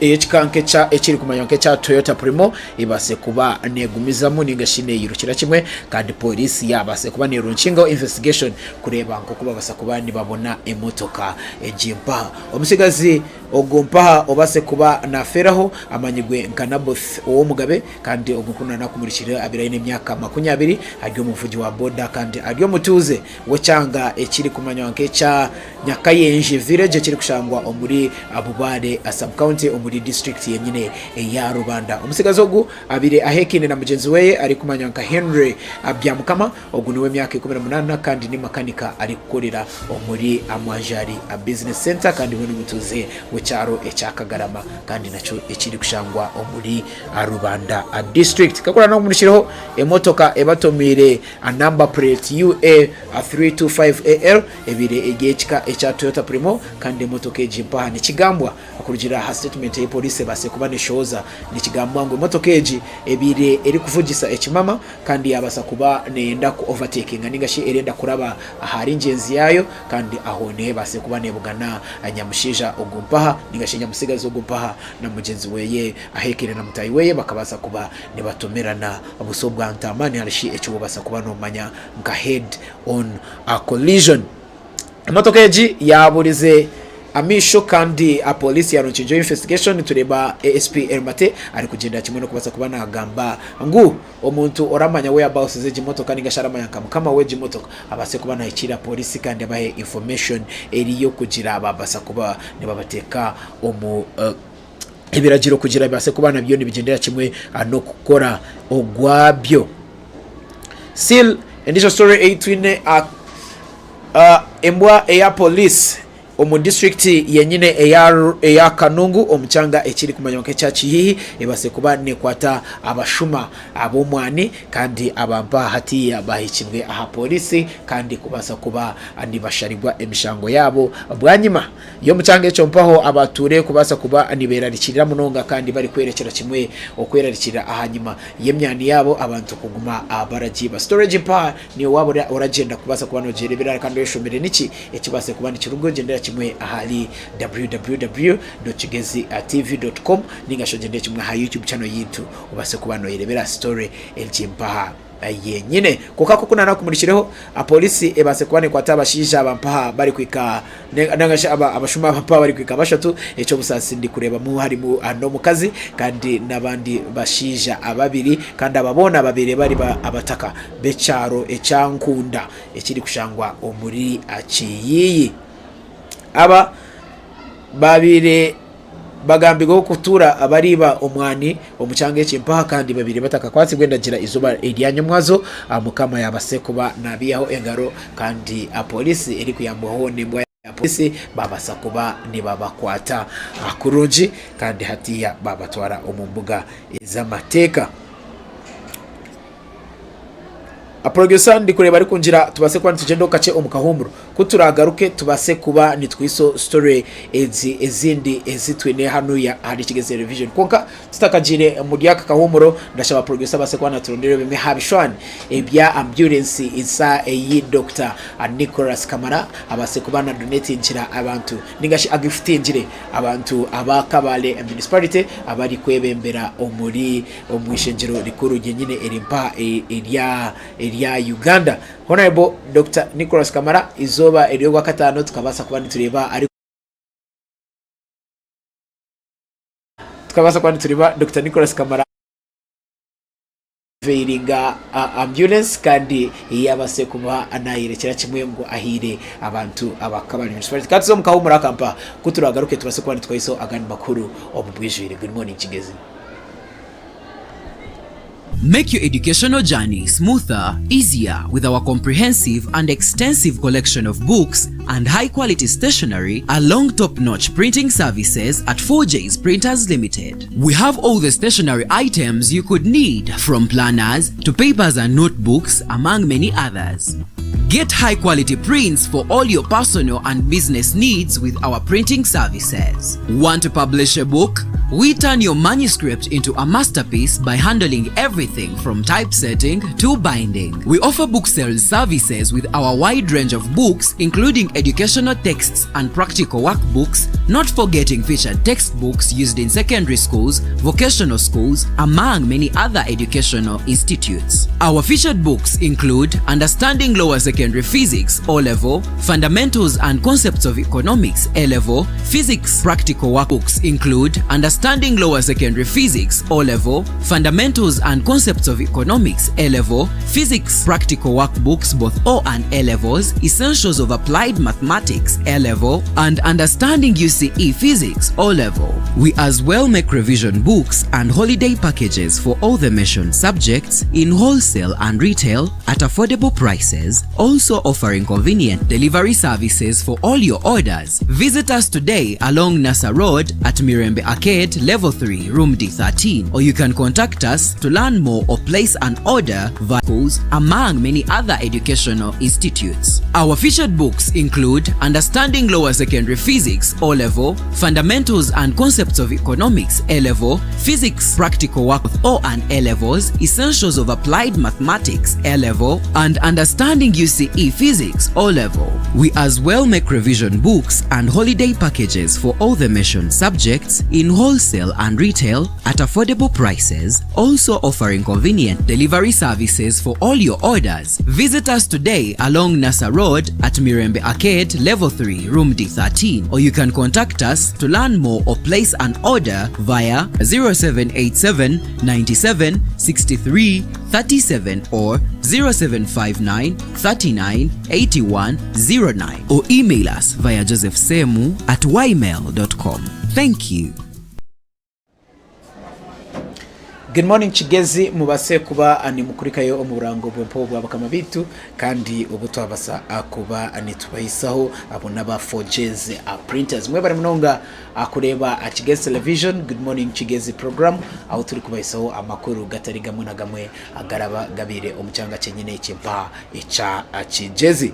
echikanke cha ekiri kumanyanke cha Toyota Primo ibase kuba negumizamo ningashine yirukira kimwe kandi polisi yabase kuba nerunshinga investigation kureba ngo kuba basa kuba nibabona emotoka ejimpa omusigazi ogompa obase kuba naferaho amanyigwe nkanaboth uwo mugabe kandi ogukuna nakumurikira abirayine myaka 20 aryo muvugi wa Boda kandi aryo mutuze wo cyanga ekiri kumanyanke cha Nyakayenje village ekiri kushangwa omuri Abubare sub county omuri district yenyine ya Rubanda umusigazo ogu abire ahekine na mugenzi weye ari kumanyanka Henry abyamukama ogu niwe myaka 18 kandi ni makanika ari kukorera omuri Amwajari business center kandi we mutuze cyaro ecyakagarama kandi naco ekiri kushangwa omuri Rubanda district kakora no munishiraho emotoka ebatomire a number plate UA 325AL ebire egechika echa Toyota Primo kandi emotoka ejimpa ni kigambwa akurugira ha statement ya police base kuba nishoza ni kigambwa ngo emotoka eji ebire eri kuvugisa ekimama kandi yabasa kuba nenda ku overtaking ningashi erenda kuraba ahari ingenzi yayo kandi aho ne base kuba nebugana anyamushija ogumpaha ningashinya musigazo ogumpaha na mugenzi weye ahekere na mutayi weye bakabasa kuba nebatomerana abusobwa ntamani harishi echo basa kuba no manya nka head on a collision emotoka eji yaburize amisho kandi a police yaroncinjo investigation tureba ASP Ermate ari kugenda kimwe no kubasa kuba nagamba ngu omuntu oramanya we about zeje motoka ningasharamanya kama weje motoka abase kuba nayikira police kandi abahe information eriyo kugira ababasa kuba nibabateka omu ibiragiro kugira base kuba nabyo nibigendera kimwe no gukora ogwabyo still indisho story 8 embwa ya police omu district yenyine eya Kanungu omuchanga ekiri kumanyonke cha Kihihi ebase kuba nekwata abashuma abomwani kandi abampa hati bahikibwe aha polisi kandi kubasa kuba anibasharigwa emishango yabo bwanyima yo muchanga echo mpaho abature kubasa kuba aniberarikirira munonga kandi bari kwerekera kimwe okwerarikira ahanyima yemyani yabo abantu kuguma abaragiba storage pa ni wabo oragenda kubasa kuba no jerebera kandi yeshomere niki ekibase kuba nikirugo gendera kimwe ahali www.kigezitv.com ningashogendera kimwe ha YouTube channel yitu ubase kuba no yerebera story eljimpaha yenyine kuko kuna nakumurikireho apolisi ebase kubane kwatabashija abampaha bari kwika nangasha abashuma abampaha bari kwika bashatu eco busasi ndi kureba mu harimo ano mukazi kandi nabandi bashija ababiri kandi ababona babiri bari abataka becaro ecankunda ekiri kushangwa omuri aciyiyi aba babire bagambigo kutura abariba omwani omucyange cy'impaha kandi babiri bataka kwatsi gwendagira izuba iryanyo mwazo amukama yabasekuba nabiyaho engaro kandi apolisi eri kuyambaho nembwa ya polisi babasa kuba ni babakwata akuruji kandi hatiya babatwara omumbuga z'amateka. Aprogesa ndi kureba ari kunjira tubase kwa ntugendo kace omukahumuro kuturagaruke tubase kuba nitwiso story ezindi ezitwene hano ya hari Kigezi revision konka tutakajire mu dyaka kahumuro ndashaba progresa base kwa naturondere bime habishwan ebya ambulance isa eyi Dr. Nicholas Kamara abase kuba na donate njira abantu ningashi agifutinjire abantu aba Kabale municipality abari kwebembera omuri omwishenjero rikuru nyine erimpa ya Uganda. Honorable Dr. Nicholas Kamara izoba eriyogwa katano tukabasa kuba nitureba ari Dr. Nicholas Kamara veiringa ambulance kandi yabase kuba anayirekera kimwe ngo ahire abantu abakabali municipality kandi zo mukahumura kampa kuturagaruke tubase kuba nitwayiso agani makuru obubwijire. Good morning Kigezi. Make your educational journey smoother, easier with our comprehensive and extensive collection of books and high-quality stationery along top-notch printing services at 4J's Printers Limited. We have all the stationery items you could need, from planners to papers and notebooks, among many others. Get high-quality prints for all your personal and business needs with our printing services. Want to publish a book? We turn your manuscript into a masterpiece by handling everything from typesetting to binding. We offer book sales services with our wide range of books, including educational texts and practical workbooks, not forgetting featured textbooks used in secondary schools, vocational schools, among many other educational institutes. Our featured books include Understanding Lower Secondary Physics O-Level, Fundamentals and Concepts of Economics A-Level. Physics practical workbooks include Understanding Lower Secondary Physics O-Level, Fundamentals and Concepts of Economics A-Level, Physics practical workbooks both O and A-Levels, Essentials of Applied Mathematics A-Level, and Understanding UCE Physics O-Level. We as well make revision books and holiday packages for all the mentioned subjects in wholesale and retail at affordable prices, also offering convenient delivery services for all your orders. Visit us today along Nasa Road at Mirembe Arcade, Level 3, Room D13, or you can contact us to learn more or place an order via schools, among many other educational institutes. Our featured books include Understanding Lower Secondary Physics O-Level, Fundamentals and Concepts of Economics A-Level, Physics practical work with O and A-Levels, Essentials of Applied Mathematics A-Level, and Understanding UCE Physics O-Level. We as well make revision books and holiday packages for all the mentioned subjects in wholesale and retail at affordable prices, also offering convenient delivery services for all your orders. Visit us today along Nasa Road at Mirembe Arcade, Level 3, Room D13, or you can contact us to learn more or place an order via 0787 97 63 37 or 0759 39 81 09, or email us via josephsemu@ymail.com. Thank you. Good morning Kigezi mubase kuba ani mukurikayo omurango bwempo bwabakama bitu kandi ubuto abasa akuba ani tubayisaho abona ba 4J's printers mwe bari munonga akureba Kigezi television. Good morning Kigezi program aho turi kubayisaho amakuru gatari gamwe na gamwe agaraba gabire omucanga cyenyine cyempa echa Kigezi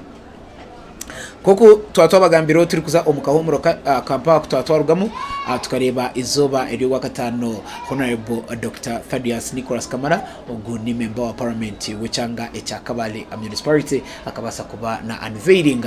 koko twatwabagambiro turi kuza omukahomuro kampa twatwarugamu tukareba izoba eryo gatano Honorable Dr. Thaddeus Nicholas Kamara ugu ni member wa parliament wechanga echa Kabale municipality akabasa kuba na unveiling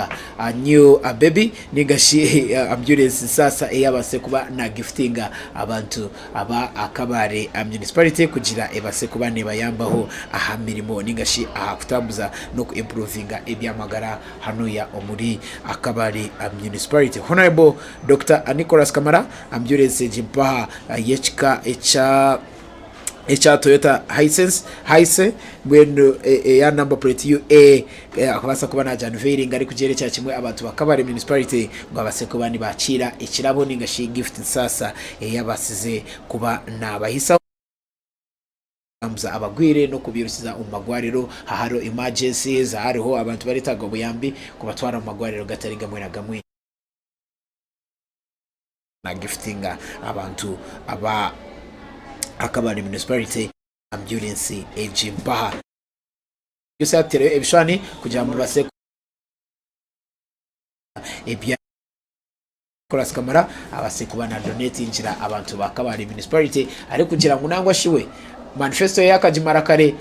new baby nigashi ambulance sasa eyabase kuba na gifting abantu aba Kabale municipality kugira ebase kuba ne bayambaho aha mirimo nigashi aha kutambuza no ku improving ebyamagara hano ya omuri Kabale municipality. Honorable Dr. Nicholas Kamara ambulance jimpaha yechika echa Toyota Hisense mwendo ya number plate UA akabasa kuba na unveiling ari kugere cya kimwe abantu bakabare municipality ngo abase kuba ni bacira ikirabo ningashi gift sasa yabasize kuba na bahisa amza abagwire no kubirusiza umagwariro haharo emergencies hariho abantu baritaga buyambi kubatwara umagwariro gatari gamwe na gamwe na giftinga abantu aba Kabale municipality ambulance ejimpaha yose atere ebishani kugira mu base ebya Nicholas Kamara abase kuba na donate injira abantu ba Kabale municipality ari kugira ngo nangwa shiwe manifesto yakajimara kare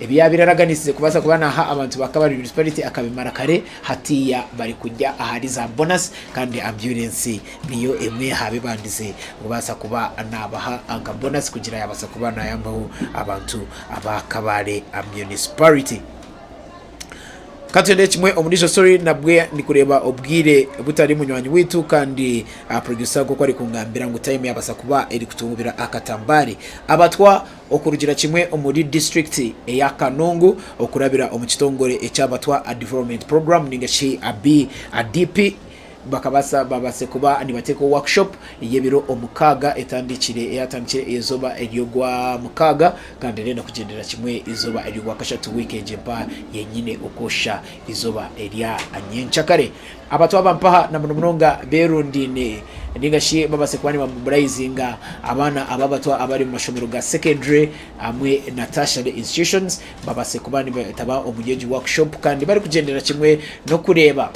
ebyabiraraganisize kubasa kubana ha abantu ba Kabale municipality akabimara kare hatiya bari kujya ahari za bonus kandi ambulance niyo emwe habibandize ubasa kuba nabaha anga bonus kugira yabasa kuba na yambaho abantu aba Kabale municipality. Katende chimwe omudijo story nabwe nikureba obwire butari munywanyi witu kandi producer ko kwari kungambira ngo time yabasa kuba eri kutungubira akatambari abatwa okurugira chimwe omuri district ya Kanungu okurabira omukitongore echabatwa a development program ningashi abi ADP bakabasa babase kuba ni bateko workshop yebiro omukaga yatandikire izoba eryogwa mukaga kandi renda kugendera kimwe izoba eryogwa kashatu weekend mpa yenyine ukosha izoba erya anyenchakare abatu abampaha na munonga berundine ningashi babase kuba ni mobilizinga abana ababatwa abari mu mashomero ga secondary amwe na tertiary institutions babase kuba ni taba omujeji workshop kandi bari kugendera kimwe no kureba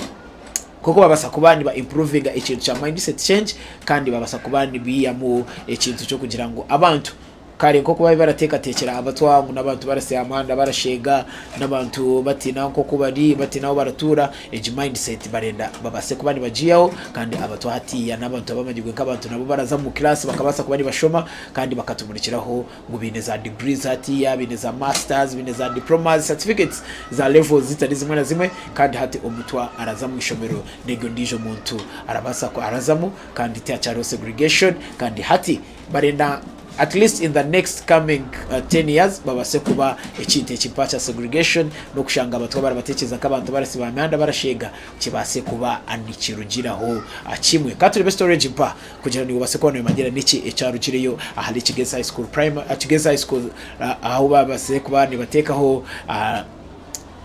koko babasa kubani ba improving ikintu cha mindset change kandi babasa kubani biyamu ikintu cyo kugira ngo abantu kare koko babe barateka tekera abatwangu n'abantu barase amanda barashega n'abantu batina koko bari batina baratura eji mindset barenda babase kubani bajiyaho kandi abatwa hatiya n'abantu abamagirwe nk'abantu nabo baraza mu class bakabasa kubani bashoma kandi bakatumurikiraho ngo bineza degrees hatiya bineza masters bineza diplomas certificates za levels zitari zimwe na zimwe kandi hati omutwa araza mu ishomero nego ndijo muntu arabasa ko arazamu kandi teachero segregation kandi hati barenda at least in the next coming 10 years babase kuba ekinte kipacha segregation no kushanga abatwa barabatekeza kabantu barasi bamanda barashega kibase kuba anikirugiraho akimwe katuri storage mpa kugira ngo base kone magira niki ecarukireyo ahali Kigezi high school primary Kigezi high school aho babase kuba ni batekaho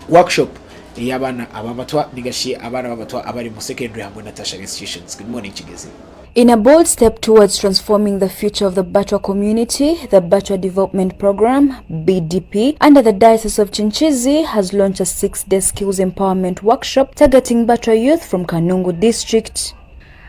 workshop yabana ababatwa nigashi abana babatwa abari mu secondary hamwe na tertiary institutions. Good morning Kigezi. In a bold step towards transforming the future of the Batwa community, the Batwa Development Program, BDP, under the Diocese of Kigezi has launched a 6-day skills empowerment workshop targeting Batwa youth from Kanungu district.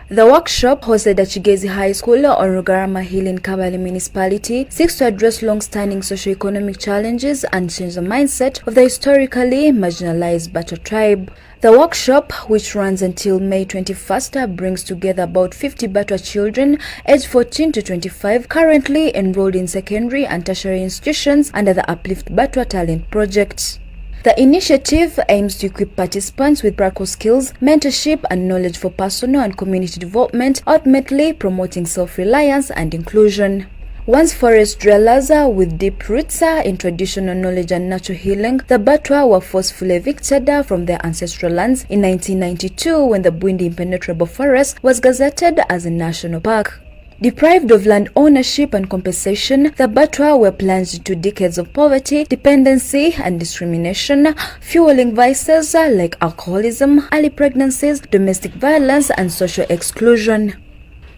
The workshop, hosted at Kigezi High School on Rubaramira Hill in Kabale municipality, seeks to address long-standing socio-economic challenges and change the mindset of the historically marginalized Batwa tribe. The workshop, which runs until May 21st, brings together about 50 Batwa children aged 14 to 25 currently enrolled in secondary and tertiary institutions under the Uplift Batwa Talent Project. The initiative aims to equip participants with practical skills, mentorship and knowledge for personal and community development, ultimately promoting self-reliance and inclusion. Once forest dwellers with deep roots in traditional knowledge and natural healing, the Batwa were forcefully evicted from their ancestral lands in 1992 when the Bwindi Impenetrable Forest was gazetted as a national park. Deprived of land ownership and compensation, the Batwa were plunged into decades of poverty, dependency and discrimination, fueling vices like alcoholism, early pregnancies, domestic violence and social exclusion.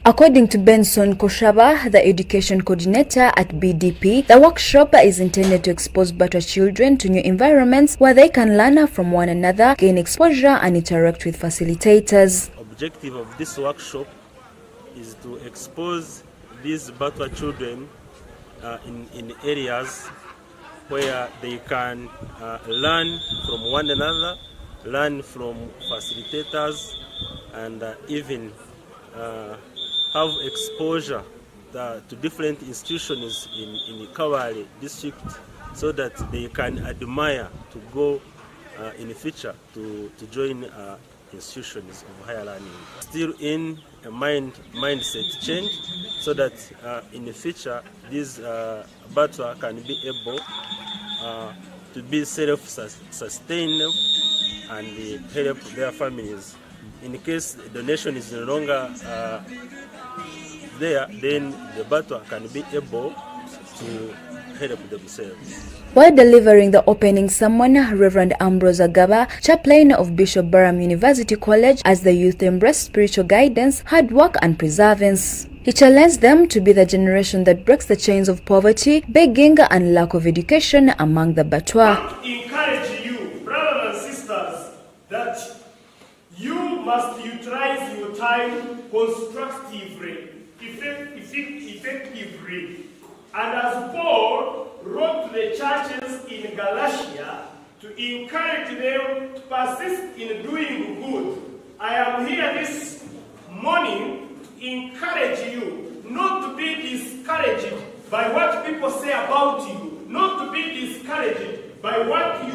According to Benson Koshaba, the education coordinator at BDP, the workshop is intended to expose Batwa children to new environments where they can learn from one another, gain exposure and interact with facilitators. Objective of this workshop is to expose these Batwa children in areas where they can learn from one another, learn from facilitators, and even have exposure to different institutions in the Kabale district, so that they can admire to go in the future to join institutions of higher learning. Still in a mindset change, so that in the future these Batwa can be able to be self-sustainable and help their families. In case the donation is no longer there, then the Batwa can be able to help themselves. While delivering the opening sermon, Reverend Ambrose Agaba, chaplain of Bishop Barham University College, as the youth embrace spiritual guidance, hard work and perseverance. He challenged them to be the generation that breaks the chains of poverty, begging and lack of education among the Batwa. Encourage you, brothers and sisters, that you must utilize your time constructively, effectively. And as Paul wrote to the churches in Galatia to encourage them to persist in doing good, I am here this morning to encourage you not to be discouraged by what people say about you, not to be discouraged by what you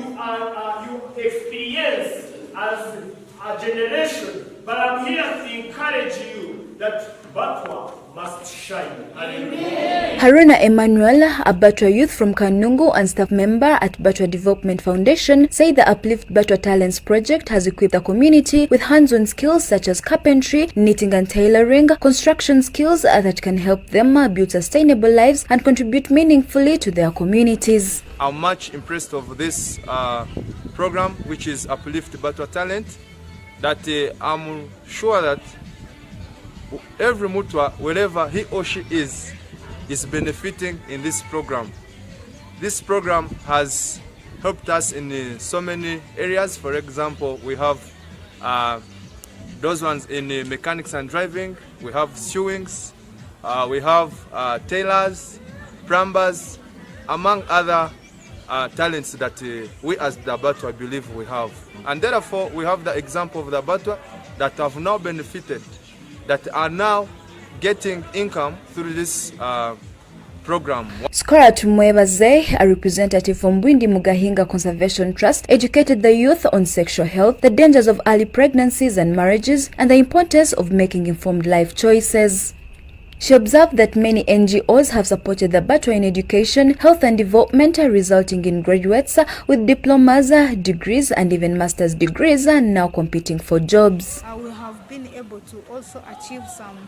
experience as a generation, but I'm here to encourage you that Batwa must shine. Amen. Haruna Emmanuel, a Batwa youth from Kanungu and staff member at Batwa Development Foundation, said the Uplift Batwa Talents project has equipped the community with hands-on skills such as carpentry, knitting and tailoring, construction skills that can help them build sustainable lives and contribute meaningfully to their communities. I'm much impressed of this program, which is Uplift Batwa Talent, that I'm sure that every Mutwa, wherever he or she is benefiting in this program. This program has helped us in so many areas. For example, we have those ones in mechanics and driving, we have sewings, we have tailors, plumbers, among other talents that we as the Batwa believe we have. And therefore, we have the example of the Batwa that have now benefited, that are now getting income through this program. Skora Tumwebaze, a representative from Bwindi Mugahinga Conservation Trust, educated the youth on sexual health, the dangers of early pregnancies and marriages, and the importance of making informed life choices. She observed that many NGOs have supported the Batwa in education, health and development, resulting in graduates with diplomas, degrees and even master's degrees now competing for jobs. We have been able to also achieve some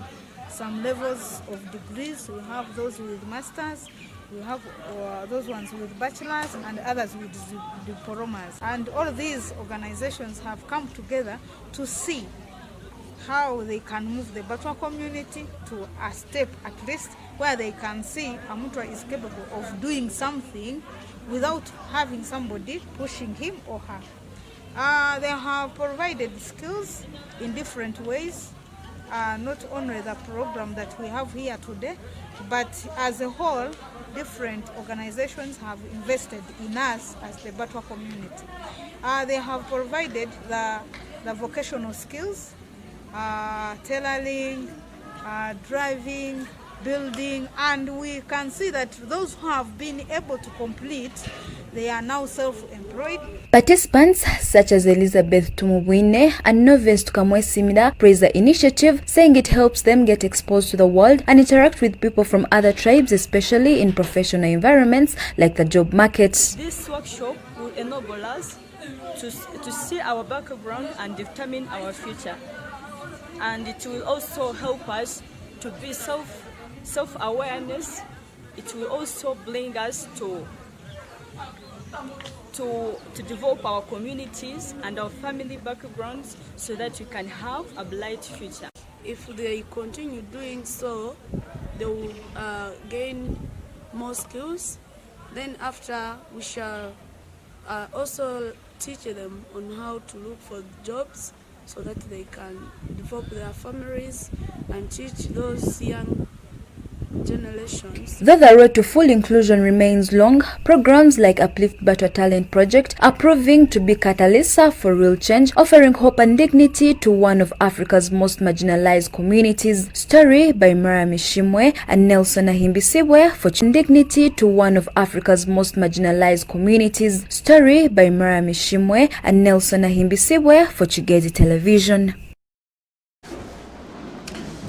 levels of degrees. We have those with masters, we have those ones with bachelors and others with diplomas. And all these organizations have come together to see how they can move the Batwa community to a step at least where they can see a Mutwa is capable of doing something without having somebody pushing him or her. They have provided skills in different ways, not only the program that we have here today, but as a whole, different organizations have invested in us as the Batwa community. They have provided the vocational skills, tailoring, driving, building, and we can see that those who have been able to complete, they are now self-employed. Participants such as Elizabeth Tumubwine and Novice Tukamwesimida praise the initiative, saying it helps them get exposed to the world and interact with people from other tribes, especially in professional environments like the job markets. This workshop will enable us to see our background and determine our future. And it will also help us to be self-awareness. It will also bring us to develop our communities and our family backgrounds so that we can have a bright future. If they continue doing so, they will gain more skills. Then after, we shall also teach them on how to look for jobs so that they can develop their families and teach those young generations. Though the road to full inclusion remains long, programs like Uplift Batwa Talent Project are proving to be catalysts for real change, offering hope and dignity to one of Africa's most marginalized communities. Story by Miriam Ishimwe and Nelson Ahimbisibwe for dignity to one of Africa's most marginalized communities. Story by Miriam Ishimwe and Nelson Ahimbisibwe for Kigezi Television.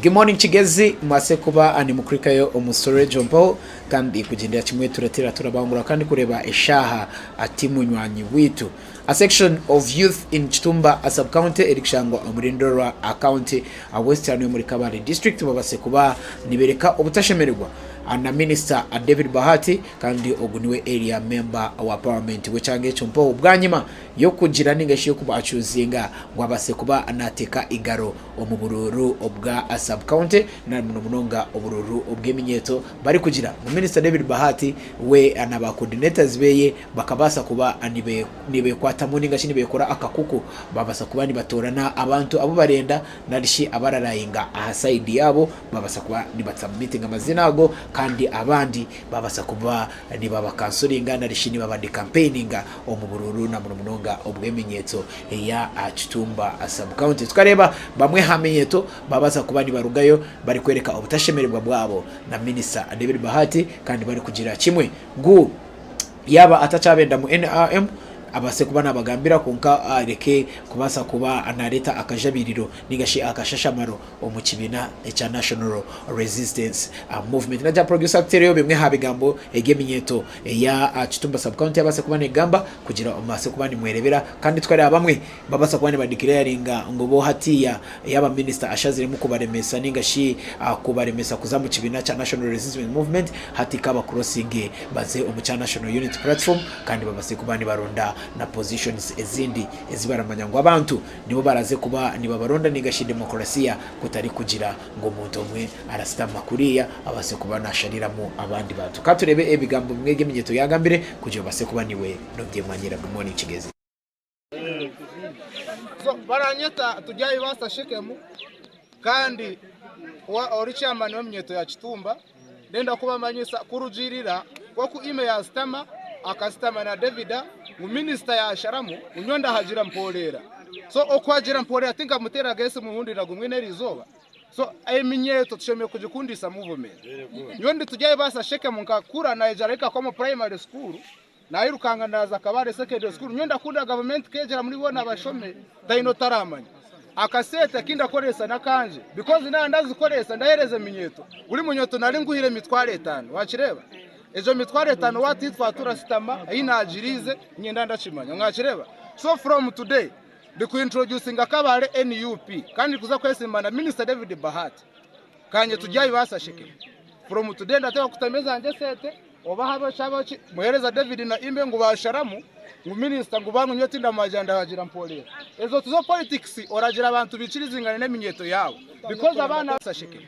Good morning Kigezi, mwase kuba ani mukurikayo omusore jompo kandi kugendera kimwe turatera turabangura kandi kureba eshaha ati munywanyi witu. A section of youth in Chitumba, a sub-county erikishango omurindora a county a western muri Kabale district babase kuba nibereka obutashemererwa ana minister a David Bahati kandi oguniwe area member wa parliament wechange chompo ubwanyima yo kugira ningashiyo kuba achuzinga ngwabase kuba anateka igaro omubururu obwa a sub-county na munonga obururu obweminyeto bari kugira mu minister David Bahati we anaba coordinators beye bakabasa kuba nibe kwata muninga shini bekora akakuku babasa kuba nibatorana abantu abo barenda narishi abararayinga ahasaidi yabo babasa kuba nibatsubmitting amazina ago kandi abandi babasa kuba nibaba kansoringa narishi nibabandi campaigninga omubururu na munonga obweminyeto ya Chitumba sub-county. Tukareba bamwe hamenyeto babasa kuba nibarugayo bari kwereka obutashemererwa bwabo na minister David Bahati kandi bari kugira kimwe ngu yaba atacabenda mu NRM abase kuba nabagambira kunka areke kubasa kuba analeta akajabiriro nigashi akashashamaro omukibina echa National Resistance Movement. Naja producer acteur bimwe habigambo egeminyeto ya Chitumba sub-county abase kuba negamba kugira omase kuba ni mwerebera kandi twari abamwe babasa kuba badeclaringa ngo bo hatiya yaba minister ashazire mu kubaremesa ningashi kubaremesa kuzamu kibina cha National Resistance Movement hati kaba crossing baze omucha National Unity Platform kandi babase kuba ni baronda na positions ezindi ezibaramanya ngo abantu nibo baraze kuba nibabaronda nigashi demokrasiya kutari kugira ngo umuntu umwe arasitama kuriya abase kuba nasharira mu abandi bantu katurebe ebigambo mwege minyeto yagambire kugira base kuba niwe nobye mwanyira Good morning Kigezi. So baranyeta tujyaye basa shekemu kandi wa orichairman w'imyeto ya Chitumba ndenda kuba manyisa kurujirira kwa ku ime ya stama akasitama na Davida mu minister ya Sharamu unyonda hajira mpolera so okwajira mpolera tinga mutera gese muhundira gumwe nerizoba so eminyeto tushemeye kujikundisa movement nyondi tujaye basa sheke munkakura na ejareka kwa primary school na irukanga ndaza Kabale secondary school nyonda kunda government kejera muri bona abashome daino taramanya akaseta kinda koresa nakanje because na ndazi koresa ndahereze minyeto uri munyoto nari nguhire mitware 5 wachireba ejo mitware 5 wati twatura sitama inajirize nyenda ndachimanya mwachireba. So from today the introducing Kabale NUP kandi kuza kwesimana minister David Bahati kanye tujyaye basa shike from today ndateka kutameza anje sete oba haba chaba muhereza David na imbe ngo basharamu mu minister ngo bantu nyoti ndamajanda hagira mpolera ezo tuzo politics oragira abantu bicirizingana n'eminyeto yawo because abana basashike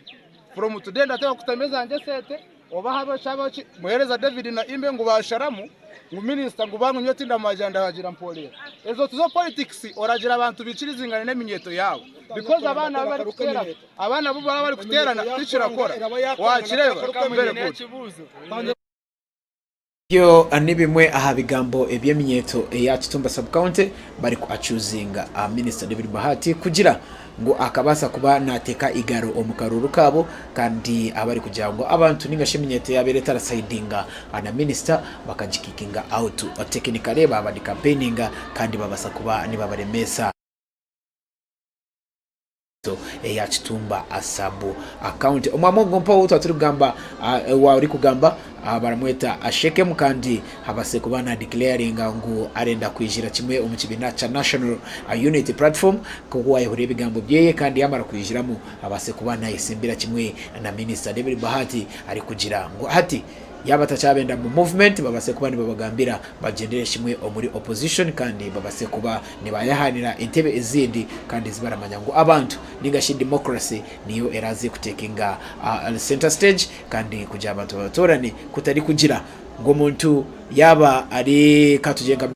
from today ndateka kutameza anje sete oba haba chaba muhereza David na imbe ngo basharamu mu minister ngo bantu nyoti ndamajanda hagira mpolera ezo tuzo politics oragira abantu bicirizingana n'eminyeto yawo because abana bari kutera abana bo bari kuterana twicira kora wakireba mbere ko yo anibimwe aha bigambo ebyemyenyeto ya Chitumba sub-county bari ku achuzinga minister David Bahati kugira ngo akabasa kuba nateka igaro omukaruru kabo kandi abari kugira ngo abantu ningasheminyeto yabereta arasidinga ana minister bakajikikinga out technically baba campaigninga kandi babasa kuba nibabaremesa ya Chitumba asabu account omwamongo mpo utatugamba wa uri kugamba baramweta asheke mukandi habase kubana declaring ngo arenda kwijira kimwe omukibina cha National Unity Platform kuko yahuriye bigambo byeye kandi yamara kwijiramo habase kubana isimbira kimwe na minister David Bahati ari kugira ngo hati yaba tachabenda mu movement babase kuba nibabagambira bagendere shimwe omuri opposition kandi babase kuba nibayahanira intebe ezindi kandi zibaramanya ngo abantu ningashi democracy niyo eraze kutekinga center stage kandi kujya abantu batorane kutari kugira ngo muntu yaba ari katujenga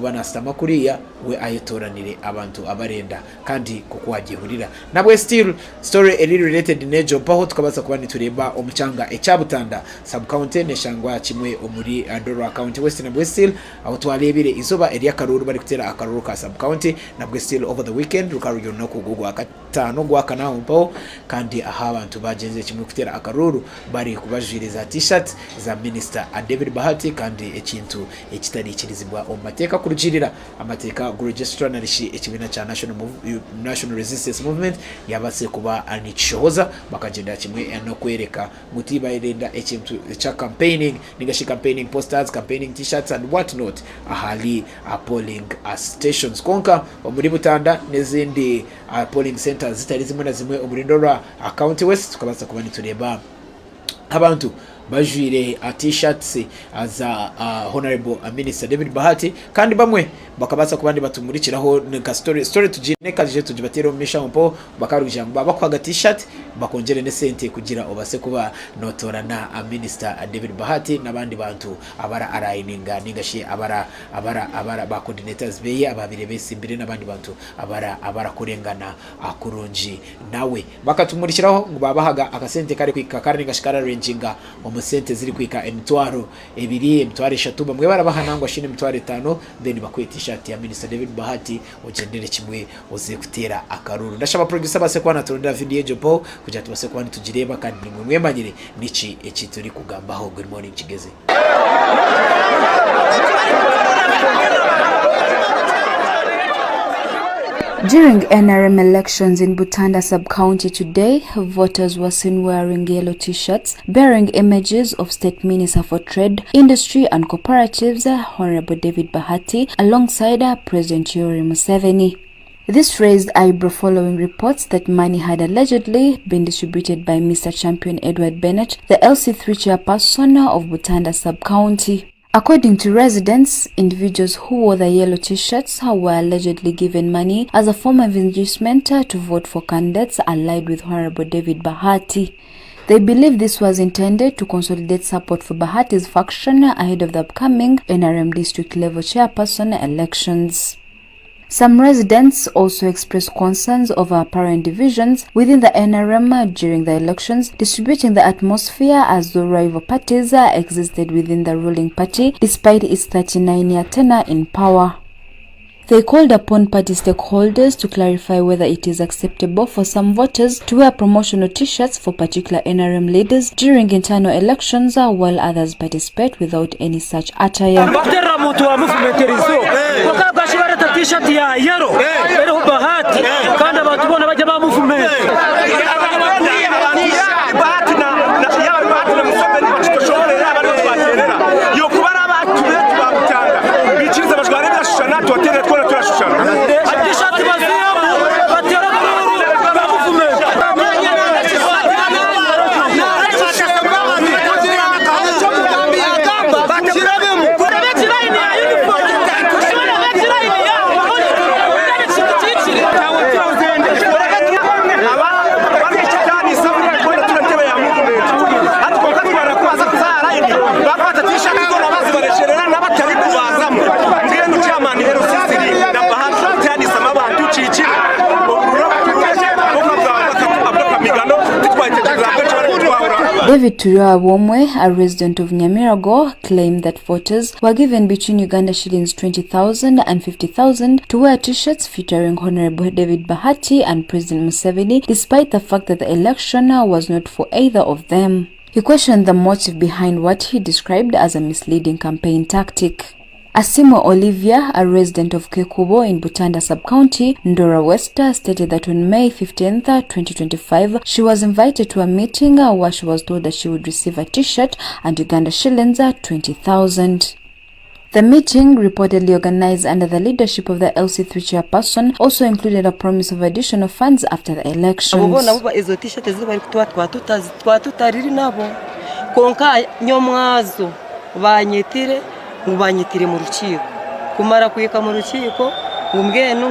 banasitama kuriya we ayitoranire abantu abarenda kandi kuko wagihurira nabwe still story related nejo paho tukabaza kuba nitureba omucanga ecyabutanda sub county neshangwa kimwe omuri Ndoro county west nabwe still aho twarebire izoba eri akaruru bari kutera akaruru ka sub county nabwe still over the weekend rukarujyo no kugugwa akatano gwakana paho kandi aha abantu bagenze kimwe kutera akaruru bari kubajiriza t-shirt za minister David Bahati kandi ekintu ekitari kirizibwa omateka kurujirira amateka registrar narishi ekibina cha national resistance movement yabase kuba anichoza bakagenda kimwe no kwereka mutiba irenda ekintu cha campaigning ningashi campaigning posters campaigning t-shirts and what not ahali polling stations konka omuri Butanda nezindi polling centers zitari zimwe na zimwe omuri Ndoro county west tukabasa kuba nitureba abantu bajwire t-shirts za honorable minister David Bahati kandi bamwe bakabasa kubandi batumurikiraho nka story tujinekaje tujibatero misha mpo bakarujya bakwaga t-shirt bakongere ne sente kugira obase kuba notorana minister David Bahati nabandi bantu abara arayininga ningashi abara ba coordinators beye ababire besimbire nabandi bantu abara kurengana akurunji nawe bakatumurikiraho ngo babahaga akasente kare kwikakara ningashikara ranginga omusente ziri kwika emitwaro ebiri emitwaro 3 bamwe barabahanangwa shine emitwaro 5 then bakwita t-shirt ya minister David Bahati ugendere kimwe uze kutera akaruru ndashaba producer base kwa natorondera video jopo kujya tubase kwa nitugireba kandi nimwe mwemanyire nici ekituri kugambaho. Good morning Kigezi. During NRM elections in Butanda sub-county today, voters were seen wearing yellow t-shirts bearing images of State Minister for Trade, Industry and Cooperatives, Honorable David Bahati, alongside President Yoweri Museveni. This raised eyebrow following reports that money had allegedly been distributed by Mr. Champion Edward Bennett, the LC3 chairperson of Butanda sub-county. According to residents, individuals who wore the yellow t-shirts were allegedly given money as a form of inducement to vote for candidates allied with Honorable David Bahati. They believe this was intended to consolidate support for Bahati's faction ahead of the upcoming NRM district level chairperson elections. Some residents also expressed concerns over apparent divisions within the NRM during the elections, distributing the atmosphere as though rival parties existed within the ruling party despite its 39-year tenure in power. They called upon party stakeholders to clarify whether it is acceptable for some voters to wear promotional t-shirts for particular NRM leaders during internal elections while others participate without any such attire. David Turabomwe, a resident of Nyamirago, claimed that voters were given between Uganda shillings 20,000 and 50,000 to wear t-shirts featuring Honorable David Bahati and President Museveni, despite the fact that the election was not for either of them. He questioned the motive behind what he described as a misleading campaign tactic. Asimo Olivia, a resident of Kekubo in Butanda sub-county, Ndoro West, stated that on May 15th, 2025, she was invited to a meeting where she was told that she would receive a t-shirt and Uganda shillings 20,000. The meeting, reportedly organized under the leadership of the LC3 chairperson, also included a promise of additional funds after the elections. Ngubanyitire mu rukiko kumara kuyika mu rukiko ngumbweno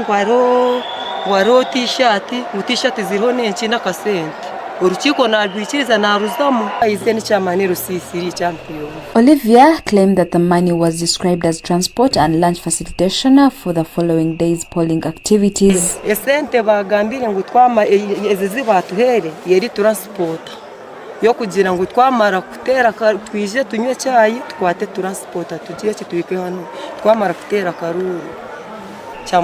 ngwaro t-shirt ziriho nenki n'akasente urukiko narwikiriza naruzamo ize ni cyamane rusisiri champion. Olivia claimed that the money was described as transport and lunch facilitation for the following day's polling activities. Esente bagambire ngo twama ezizi batuhere yeri transport yo kugira ngo twamara kutera twije tunywe cyayi twate transport tugiye kitwike hano twamara kutera karuru. She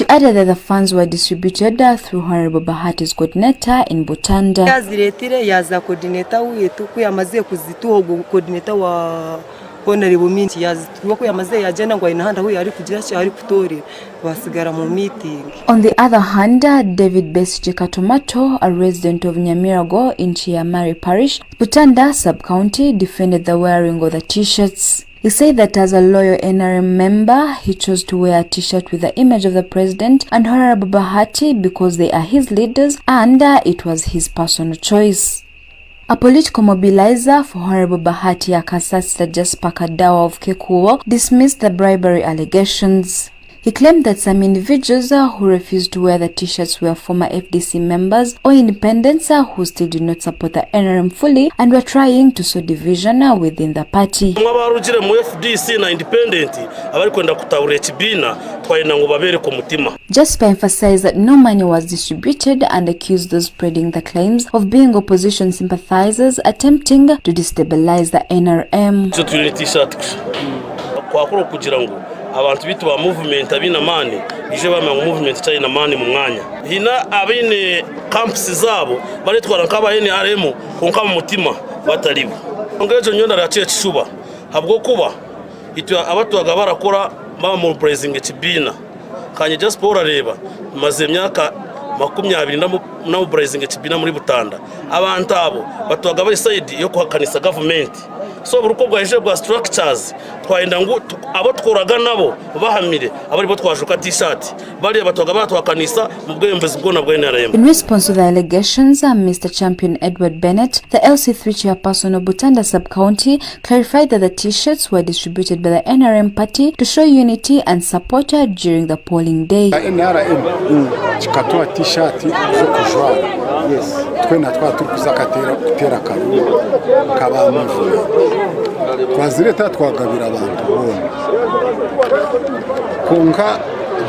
added that the funds were distributed through Honorable Bahati's coordinator in Butanda. Yaziretire yaza coordinator wetu kuyamaze kuzituho coordinator wa Honorable Minti yazituho kuyamaze yagenda ngo inahanda huye ari kugira cyo ari kutori basigara mu meeting. On the other hand, David Besije Katomato, a resident of Nyamirago in Chiamari Parish, Butanda sub-county, defended the wearing of the t-shirts. He said that as a loyal NRM member, he chose to wear a t-shirt with the image of the president and Honorable Bahati because they are his leaders and it was his personal choice. A political mobilizer for Honorable Bahati Akasasta Jasper Kadawa of Kekuo dismissed the bribery allegations. He claimed that some individuals who refused to wear the t-shirts were former FDC members or independents who still did not support the NRM fully and were trying to sow division within the party. Jasper emphasized that no money was distributed and accused those spreading the claims of being opposition sympathizers attempting to destabilize the NRM. Abantu bitu ba movement abina mani ije bama movement cyane mani mu mwanya hina abine camps zabo baritwara nkaba NRM kunka mu mutima bataribo ngejo nyonda raciye kishuba habwo kuba itu abatuaga barakora ba mu praising kibina kanye just pour areba maze myaka 20 na mu praising kibina muri Butanda abantu abo batuaga bari side yo kuhakanisa government. So uruko bwaje bwa structures twaenda ngo abo tkoraga nabo bahamire abari bo twashuka t-shirt bari abatoga batwakanisa mu bwemvezi bwo nabwo NRM. In response to the allegations, Mr. Champion Edward Bennett, the LC3 chairperson of Butanda sub-county, clarified that the t-shirts were distributed by the NRM party to show unity and support during the polling day. NRM chikatoa t-shirt zo kujwa. Yes. Twena twakuzakatera kutera karu kabamuvuye. Twazireta twagabira abantu bone. Konka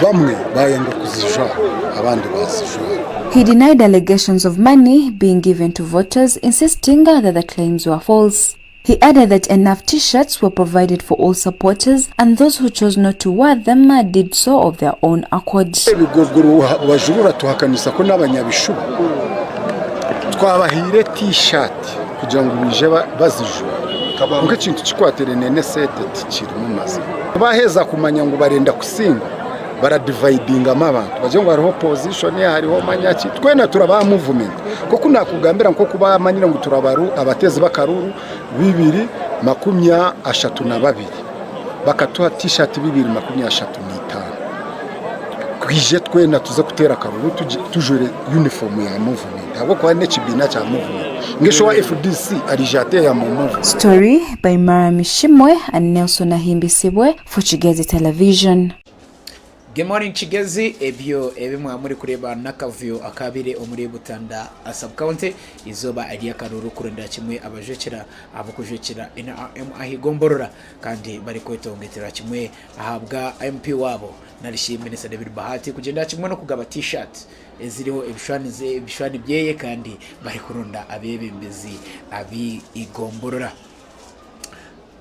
bamwe bayenda kuzijwa abandi bazijwa. He denied allegations of money being given to voters, insisting that the claims were false. He added that enough t-shirts were provided for all supporters and those who chose not to wear them did so of their own accord. Bajura tuhakanisa ko n'abanyabishuba. Twabahire t-shirt kugira ngo bije bazijura. Ngo kintu kikwatere nene sete tikiri mu mazi. Baheza kumanya ngo barenda kusinga. Bara dividing amabantu baje ngo hariho position hariho manyaki twena turaba movement koko nakugambira nko kuba manyira ngo turabaru abatezi bakaruru 232 bakatuha t-shirt 235 kwije twena tuza kutera karuru tujure uniform ya movement abo kwa nekibina cha movement ngisho wa FDC arijate ya movement. Story by Mara Mishimwe and Nelson Ahimbisibwe for Kigezi Television. Good morning Kigezi, ebyo ebimwe muri kureba nakavyo akabire omuri Butanda sub-county izoba ari akaruru kurenda kimwe abajekera abukujekera NRM ahigomborora kandi bari kwetongetera kimwe ahabwa MP wabo nalishimye Minister David Bahati kugenda kimwe no kugaba t-shirt eziriho ibishwani byeye kandi bari kurunda abebembezi abi igomborora.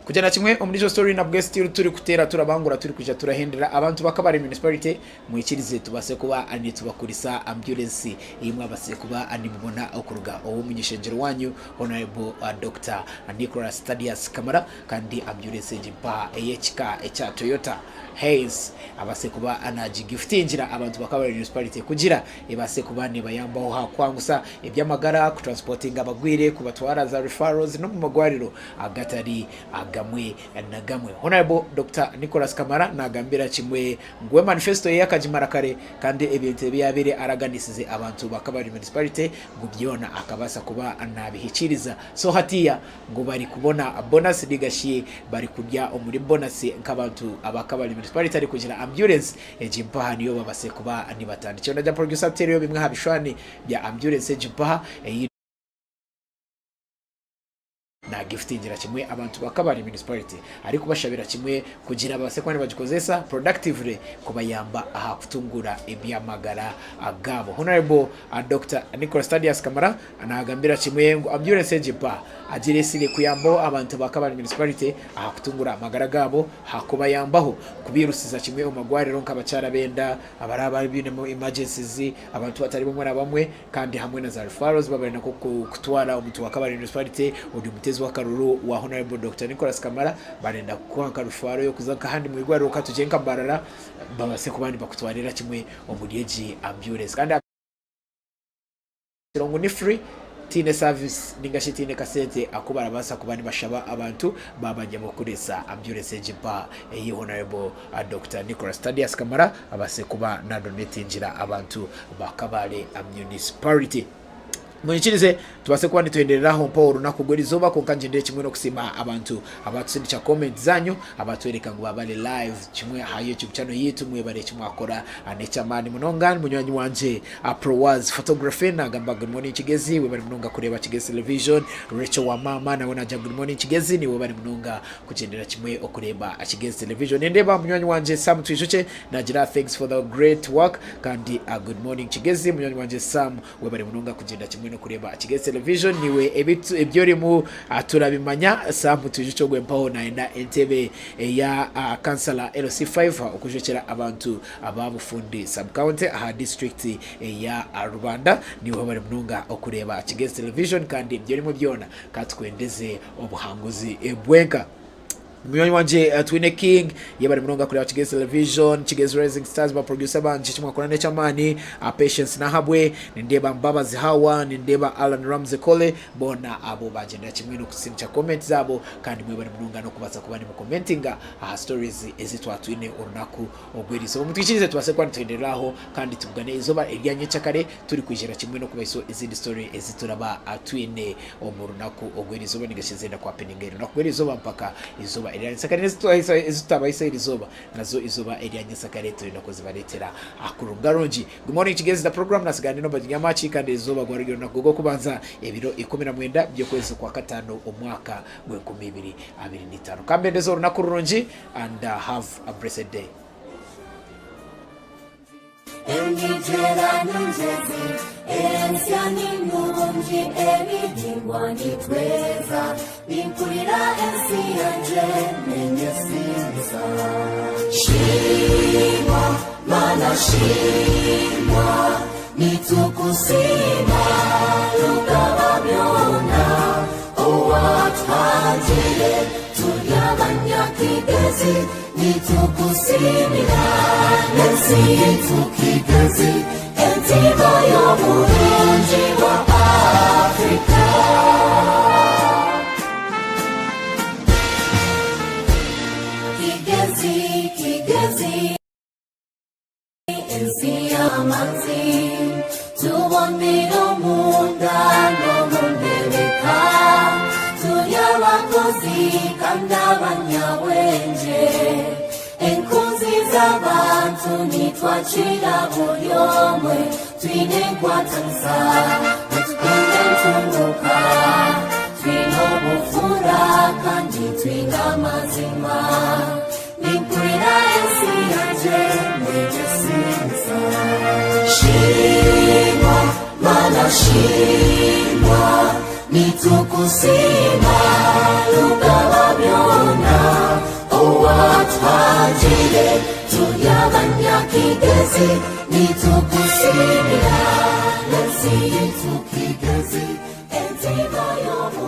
Kujana kimwe omurijo story na bwesti turi kutera turabangura turi kuja turahendera abantu bakabari municipality mwikirize tubase kuba ani tubakurisa ambulance imwe abase kuba ani mubona okuruga owo munyeshenjero wanyu Honorable Dr. Nicholas Stadius Kamara kandi ambulance jimpa EHK echa Toyota Hayes abase kuba anagiftingira abantu bakabari municipality kugira ebase kuba ne bayambaho hakwangusa ebyamagara ku transporting abagwire kubatwara za referrals no mu magwariro agatari gamwe na gamwe. Honorable Dr. Nicholas Kamara nagambira kimwe ngwe manifesto yakajimara kare kandi ebintu byabere araganisize abantu bakabari municipality gubyona akabasa kuba anabihikiriza so hatiya ngo bari kubona bonus digashiye bari kujya omuri bonus nk'abantu abakabari municipality ari kugira ambulance ejimpaha niyo babase kuba ani batandikira na producer tereo bimwe habishwani bya ambulance ejimpaha giftingira kimwe abantu bakabari municipality ariko bashabira kimwe kugira abasekwani bagikozesa productively kubayamba aha kutungura ebyamagara agabo. Honorable Dr. Callistus Kamara anagambira kimwe ngo ambulance jipa agiresire kuyambo abantu bakabari municipality aha kutungura amagara gabo hakubayambaho kubirusiza kimwe umagwariro nk'abacara benda abaraba bine mu emergencies abantu batari bumwe na bamwe kandi hamwe na za referrals babarina ko kutwara umuntu wakabari municipality uri mutezi wa karuru wa Honorable Dr. Callistus Kamara barenda kwanka rufaro yo kuzaka handi mu igwariro katujenka barara babase kubandi bakutwarira kimwe omudieji ambulance kandi kirongo ni free tine service ningashitine kasete akubara basa kubani bashaba abantu babanje mukuresa ambulance jipa Honorable Dr. Callistus Kamara abase kuba na donate injira abantu bakabale municipality. Mwenchirize tubase kuba nituendeleraho Paul nakugwera izuba konkanjende kimwe no kusima abantu abatsindika comment zanyu abatwereka ngo babale live kimwe ha YouTube channel yitu mwe bare kimwe akora anechamani munonga munywanyi wanje Prowas photography na gamba good morning Kigezi we bari munonga kureba Kigezi television Rachel wa mama na wona good morning Kigezi ni we bari munonga kugendera kimwe okureba Kigezi television ndeba munywanyi wanje Sam twijuke nagira thanks for the great work kandi good morning Kigezi munywanyi wanje Sam we bari munonga kugenda kimwe no kureba Kigezi television niwe ebitu ebyori mu turabimanya Sam twijuke gwempaho na enda entebe ya kansala LC5 okujekera abantu ababufundi sub county aha district ya Rwanda niwe bari munonga okureba Kigezi television kandi byori mu byona katwendeze obuhanguzi ebwenka. Mnywanyi wanje Twine King yebari munonga kuri Kigezi television Kigezi Rising Stars ba producer banje chimwa kona chamani Patience na habwe ndeba Mbabazi Hawa ndeba Alan Ramsey Cole bona abo bagenda kimwe no kusimcha comment zabo kandi mwe bari munonga no kubaza kubani mu commentinga stories ezitwa Twine orunaku ogwerizo umutwikirize tubase kwa ntenderaho kandi tubugane izoba eryanye cyakare turi kwijera kimwe no kubayiso izindi story ezituraba Twine omurunaku ogwerizo nigashizenda kwa peningero no kwerizo mpaka izoba Eliane sakare ezitabayise irizoba nazo izoba Eliane sakare turi nakoze baretera akurungaronji. Good morning Kigezi the program nasigane no baginyamachi kandi izoba gwarigiro nagogo kubanza ebiro 19 byo kwezi kwa gatano umwaka gwe 2025 kambendezo nakurunji and have a blessed day. Ensiani mungi ebidingwani tweza binkurira ensi yanje nenyesinza shimwa mana shimwa nitukusima lugaba byona owatangire turyabanya Kigezi nitukusimira nensi yitu Kigezi Entiba y'omulungi wa Afrika Kigezi, Kigezi ensi y'amazi tubonera omunda n'omundereka turi abakozi kandi abanyabwenge enkunzi z'abantu nitwakira buri omwe twine nkwatanisa twine ntunguka twine obufura kandi twine amazima ninkurira ensi yanje nejesinza shimwa mana shimwa nitukusima lugaba byona owatwajire turyabanya Kigezi nitukusimira nensi yitu Kigezi entiba y'omu